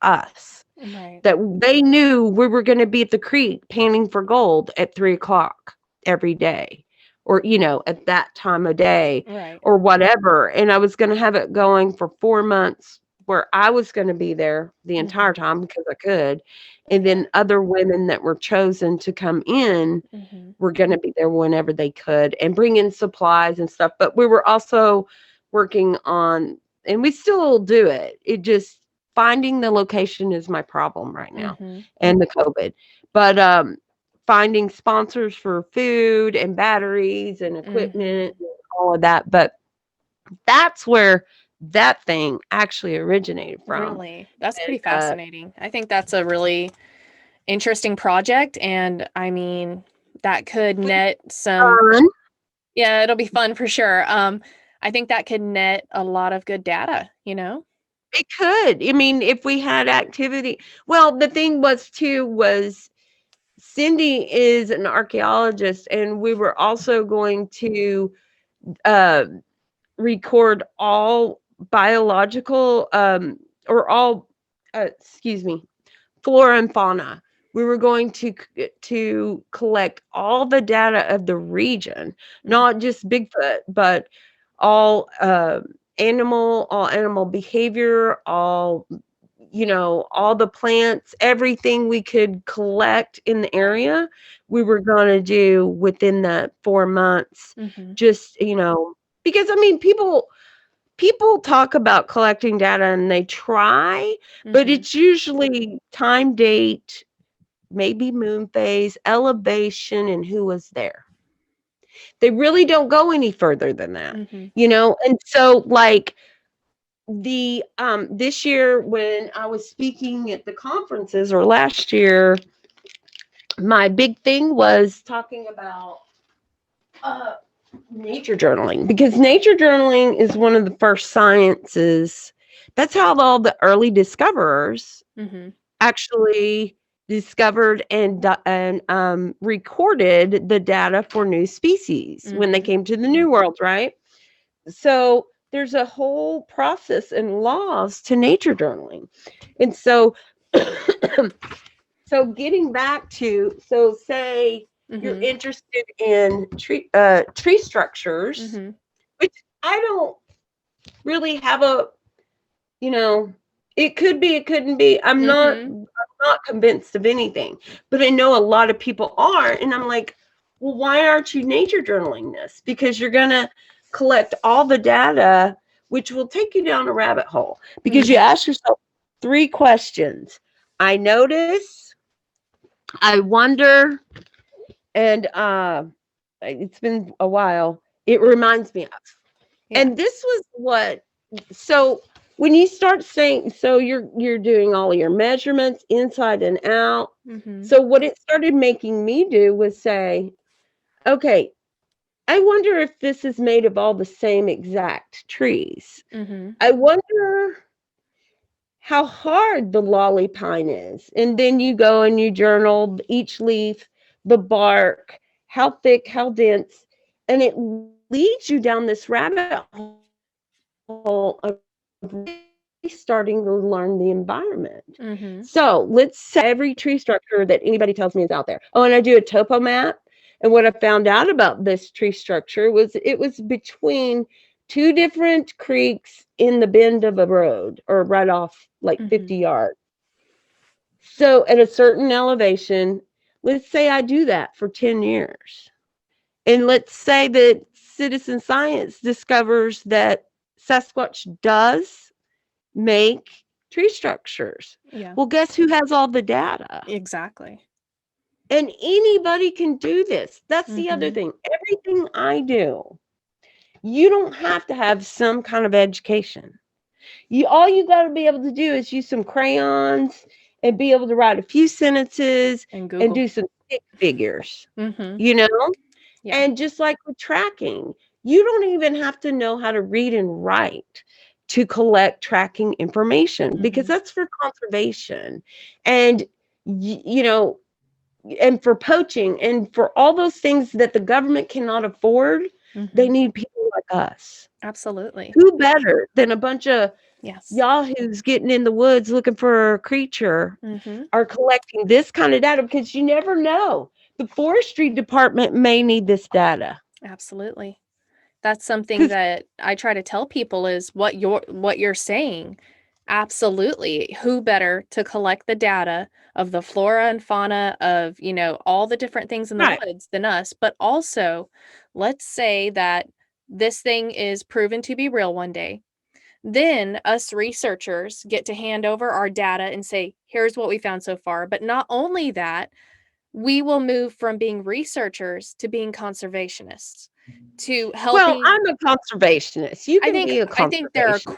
us. Right. That they knew we were going to be at the creek panning for gold at 3 o'clock every day, or at that time of day, Right. or whatever. And I was going to have it going for 4 months, where I was going to be there the entire time because I could, and then other women that were chosen to come in were going to be there whenever they could, and bring in supplies and stuff. But we were also working on, and we still do it. It just, finding the location is my problem right now, and the COVID. But finding sponsors for food and batteries and equipment and all of that. But that's where that thing actually originated from. Really? That's pretty fascinating. I think that's a really interesting project, and I mean, that could net some yeah, it'll be fun for sure. I think that could net a lot of good data, It could. I mean, if we had activity. Well, the thing was too, was Cindy is an archaeologist, and we were also going to record all biological, or all, excuse me, flora and fauna. We were going to collect all the data of the region, not just Bigfoot, but all animal behavior, all the plants, everything we could collect in the area, we were going to do within the 4 months. Just, because I mean, people talk about collecting data, and they try, but it's usually time, date, maybe moon phase, elevation, and who was there. They really don't go any further than that, and so, like, the this year when I was speaking at the conferences, or last year, my big thing was talking about nature journaling, because nature journaling is one of the first sciences. That's how all the early discoverers actually discovered and recorded the data for new species when they came to the New World, right? So there's a whole process and laws to nature journaling. And so so getting back to, so say you're interested in tree structures, which I don't really have a, it could be, it couldn't be. I'm not convinced of anything, but I know a lot of people are, and I'm like, well, why aren't you nature journaling this? Because you're gonna collect all the data, which will take you down a rabbit hole, because you ask yourself 3 questions. I notice, I wonder, and it's been a while, it reminds me of. And this was so when you start saying, so you're doing all of your measurements inside and out. Mm-hmm. So what it started making me do was say, okay, I wonder if this is made of all the same exact trees. Mm-hmm. I wonder how hard the lolly pine is. And then you go and you journal each leaf, the bark, how thick, how dense, and it leads you down this rabbit hole of really starting to learn the environment. So let's say Mm-hmm. every tree structure that anybody tells me is out there. Oh, and I do a topo map. And what I found out about this tree structure was it was between two different creeks in the bend of a road or right off like Mm-hmm. 50 yards. So at a certain elevation, let's say I do that for 10 years. And let's say that citizen science discovers that Sasquatch does make tree structures. Yeah. Well, guess who has all the data? Exactly. And anybody can do this. That's the other Mm-hmm. thing. Everything I do, you don't have to have some kind of education. All you got to be able to do is use some crayons and be able to write a few sentences And and Google. do some stick figures, Mm-hmm. you know? Yeah. And just like with tracking, you don't even have to know how to read and write to collect tracking information because Mm-hmm. that's for conservation. And you know, and for poaching and for all those things that the government cannot afford, Mm-hmm. they need people like us. Absolutely. Who better than a bunch of Yes. yahoos getting in the woods looking for a creature Mm-hmm. are collecting this kind of data because you never know. The forestry department may need this data. Absolutely. That's something Because that I try to tell people is what you're saying. Absolutely. Who better to collect the data of the flora and fauna of, all the different things in the right. woods than us, but also let's say that this thing is proven to be real one day. Then us researchers get to hand over our data and say, here's what we found so far. But not only that, we will move from being researchers to being conservationists, to Well, helping. I'm a conservationist. You I can think be a I think there are conservationist.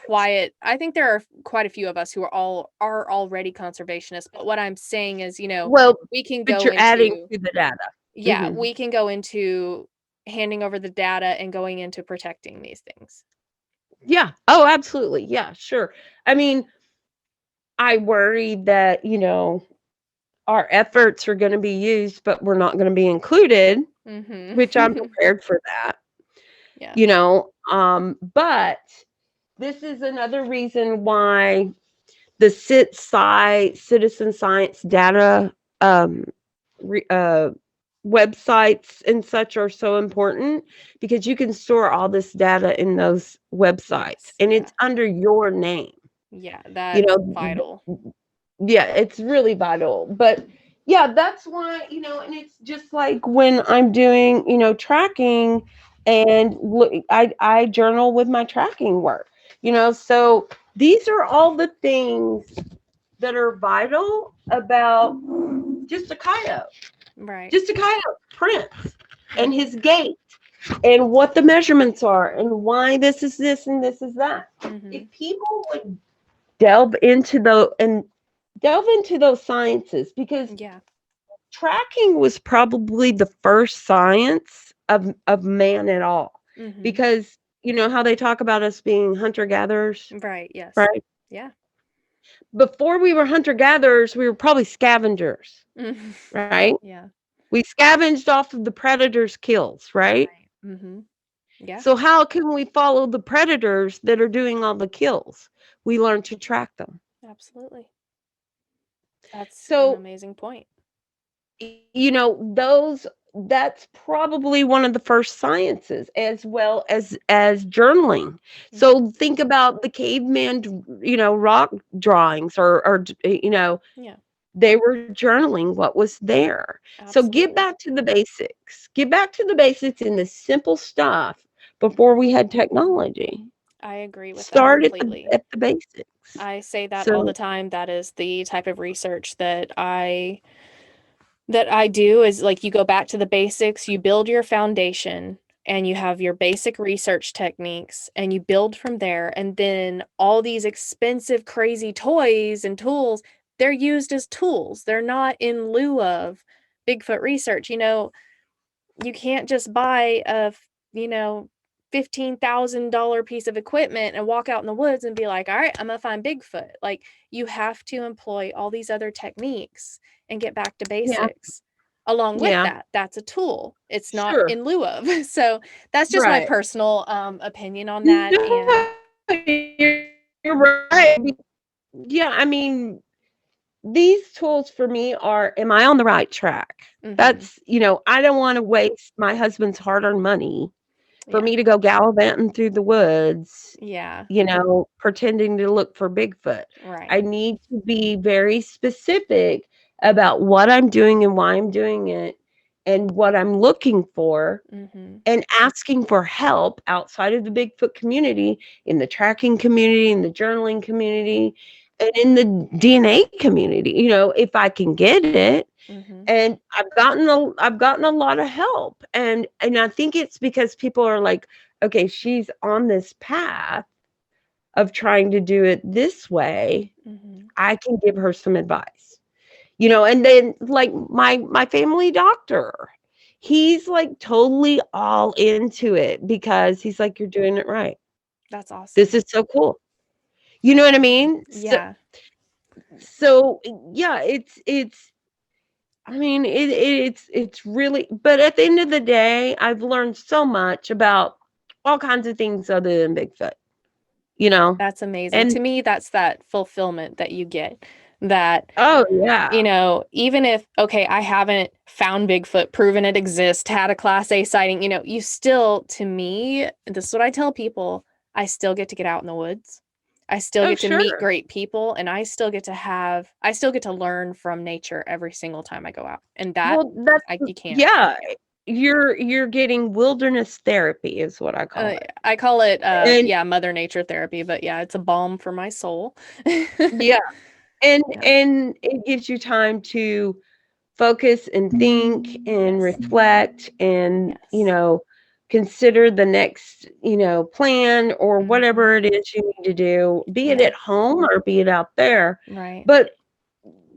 quite a few of us who are already conservationists, but what I'm saying is, Well, we can but go you're adding into to the data. yeah, Hmm. we can go into handing over the data and going into protecting these things. Yeah. Oh, absolutely. Yeah, sure. I mean, I worry that, our efforts are going to be used, but we're not going to be included, which I'm Mhm. prepared for that, Yeah. but this is another reason why the citizen science data um, re, websites and such are so important because you can store all this data in those websites Yes. and Yeah. it's under your name. Yeah, You that's know, vital. yeah, it's really vital. But yeah, that's why, and it's just like when I'm doing, tracking and look, I journal with my tracking work, so these are all the things that are vital about just a coyote, Right. just a coyote, Prince, and Mhm. his gait and what the measurements are and why this is this and this is that. Mhm. If people would delve into those sciences because Yeah. tracking was probably the first science of man at all Mhm. because how they talk about us being hunter gatherers, Right. Yes. right? Yeah. Before we were hunter gatherers we were probably scavengers, Mhm. right? Yeah. We scavenged off of the predator's kills, right? Right. Mhm. Yeah. So how can we follow the predators that are doing all the kills? We learn to track them. Absolutely. That's an So amazing point. those that's probably one of the first sciences as well as journaling. Mhm. So think about the caveman rock drawings or Yeah. they were journaling what was there. So get Absolutely. back to the basics, get back to the basics in the simple stuff before we had technology. I agree with that Start completely. at the basics. I say that all the So time. That is the type of research that I do is like you go back to the basics, you build your foundation and you have your basic research techniques and you build from there. And then all these expensive, crazy toys and tools, they're used as tools. They're not in lieu of Bigfoot research. You can't just buy a, $15,000 piece of equipment and walk out in the woods and be like, all right, I'm going to find Bigfoot. Like, you have to employ all these other techniques and get back to Yeah. basics. Along with Yeah. that, that's a tool. It's not Sure. in lieu of. So that's just my Right. personal opinion on that. And No, you're right. Yeah, I mean, these tools for me are, am I on the right track? That's, I don't want to waste my husband's hard-earned money for yeah, me to go gallivanting through the woods, yeah, pretending to look for Bigfoot. I right. need to be very specific about what I'm doing and why I'm doing it and what I'm looking for, Mm-hmm. and asking for help outside of the Bigfoot community, in the tracking community, in the journaling community, and in the DNA community, if I can get it. Mm-hmm. And I've gotten a lot of help. And I think it's because people are like, okay, she's on this path of trying to do it this way. Mm-hmm. I can give her some advice. And then like my family doctor, he's like totally all into it because he's like, you're doing it right. That's This awesome. is so cool. You know what I mean? Yeah. So yeah, it's I mean, it's really, but at the end of the day, I've learned so much about all kinds of things other than Bigfoot, you know? That's amazing. And To me, that's that fulfillment that you get. That, oh yeah. even if, okay, I haven't found Bigfoot, proven it exists, had a Class A sighting, you still, to me, this is what I tell people, I still get to get out in the woods. I still Oh get to meet sure. great people, and I still get to learn from nature every single time I go out. And that, Well, that's you can't. yeah, you're getting wilderness therapy is what I call it. I call it, And yeah, Mother Nature therapy, but yeah, it's a balm for my soul. yeah, and Yeah. and it gives you time to focus and think and Yes. reflect and, Yes. consider the next, plan or Mhm. whatever it is you need to do, be it Yeah. at home or be it out there. Right. But,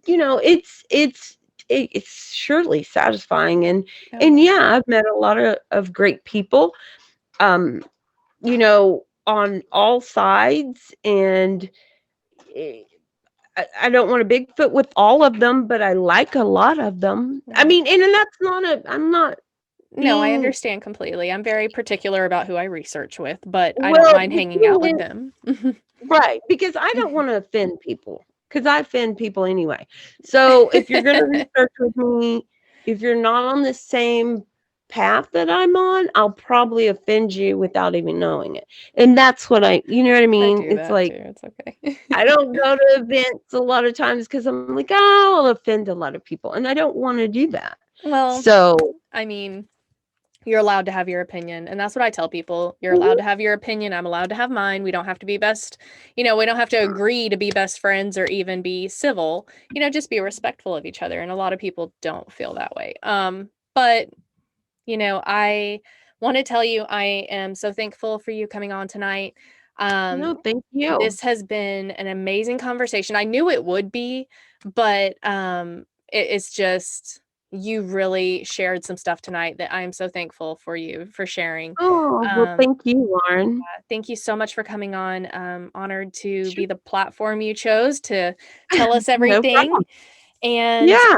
it's surely satisfying. and Oh, and yeah. yeah, I've met a lot of great people, um, on all sides. And eh, I don't want a Bigfoot with all of them, but I like a lot of them. I Right. mean, and that's I'm not No, I being, understand completely. I'm very particular about who I research with, but I don't well, mind the hanging out with thing them. is, right, because I don't want to offend people, because I offend people anyway. So if you're going to research with me, if you're not on the same path that I'm on, I'll probably offend you without even knowing it. And that's what you know what I I mean? do It's that like, too. It's okay. I don't go to events a lot of times because I'm like, oh, I'll offend a lot of people. And I don't want to do that. Well, So, I mean, you're allowed to have your opinion, and that's what I tell people. You're allowed mhm, to have your opinion. I'm allowed to have mine. We don't have to be best, we don't have to agree to be best friends or even be civil. Just be respectful of each other. And a lot of people don't feel that way. But I want to tell you, I am so thankful for you coming on tonight. Um, no, thank you. this has been an amazing conversation. I knew it would be, but it's just, you really shared some stuff tonight that I'm so thankful for you for sharing. Oh, well, Um, thank you, Lauren. Thank you so much for coming on. Honored to Sure. be the platform you chose to tell us No everything. problem. And, Yeah,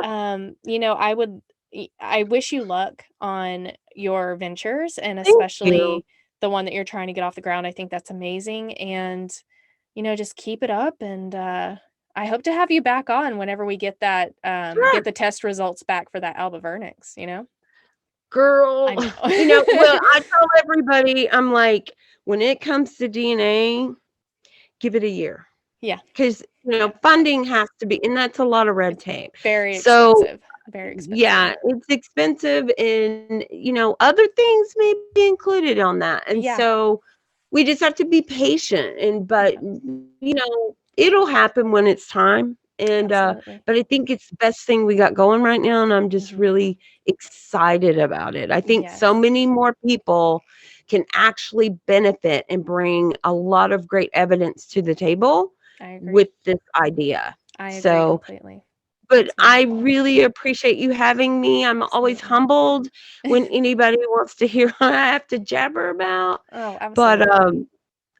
I wish you luck on your ventures, and thank you. especially the one that you're trying to get off the ground. I think that's amazing. And, just keep it up. And, I hope to have you back on whenever we get Sure. the test results back for that Alba Vernix. Girl, I know. well, I tell everybody, I'm like, when it comes to DNA, give it a year. Yeah. Because, Yeah. funding has to be, and that's a lot of red It's tape. very So, expensive. Very expensive. yeah, it's expensive, and, other things may be included on that. And Yeah. so we just have to be patient, but, Yeah. it'll happen when it's time. And Absolutely. but I think it's the best thing we got going right now, and I'm just Mhm. really excited about it. I think so Yes, many more people can actually benefit and bring a lot of great evidence to the table I agree. with this idea. I agree So, completely. but That's I wonderful. really appreciate you having me. I'm always Absolutely. humbled when anybody wants to hear what I have to jabber about. Oh, But absolutely.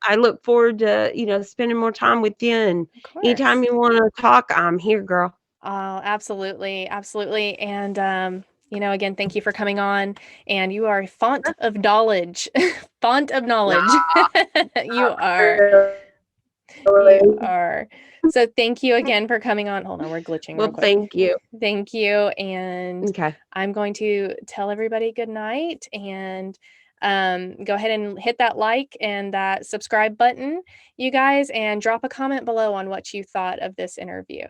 I look forward to, spending more time with you. And Of anytime course. you want to talk, I'm here, girl. Oh, absolutely. Absolutely. And, again, thank you for coming on. And you are a font of knowledge. Font of knowledge. Nah, You are. You really. are. So thank you again for coming on. Hold on, we're glitching real Well, quick. thank you. Thank you. And Okay. I'm going to tell everybody good night and go ahead and hit that like and that subscribe button, you guys, and drop a comment below on what you thought of this interview.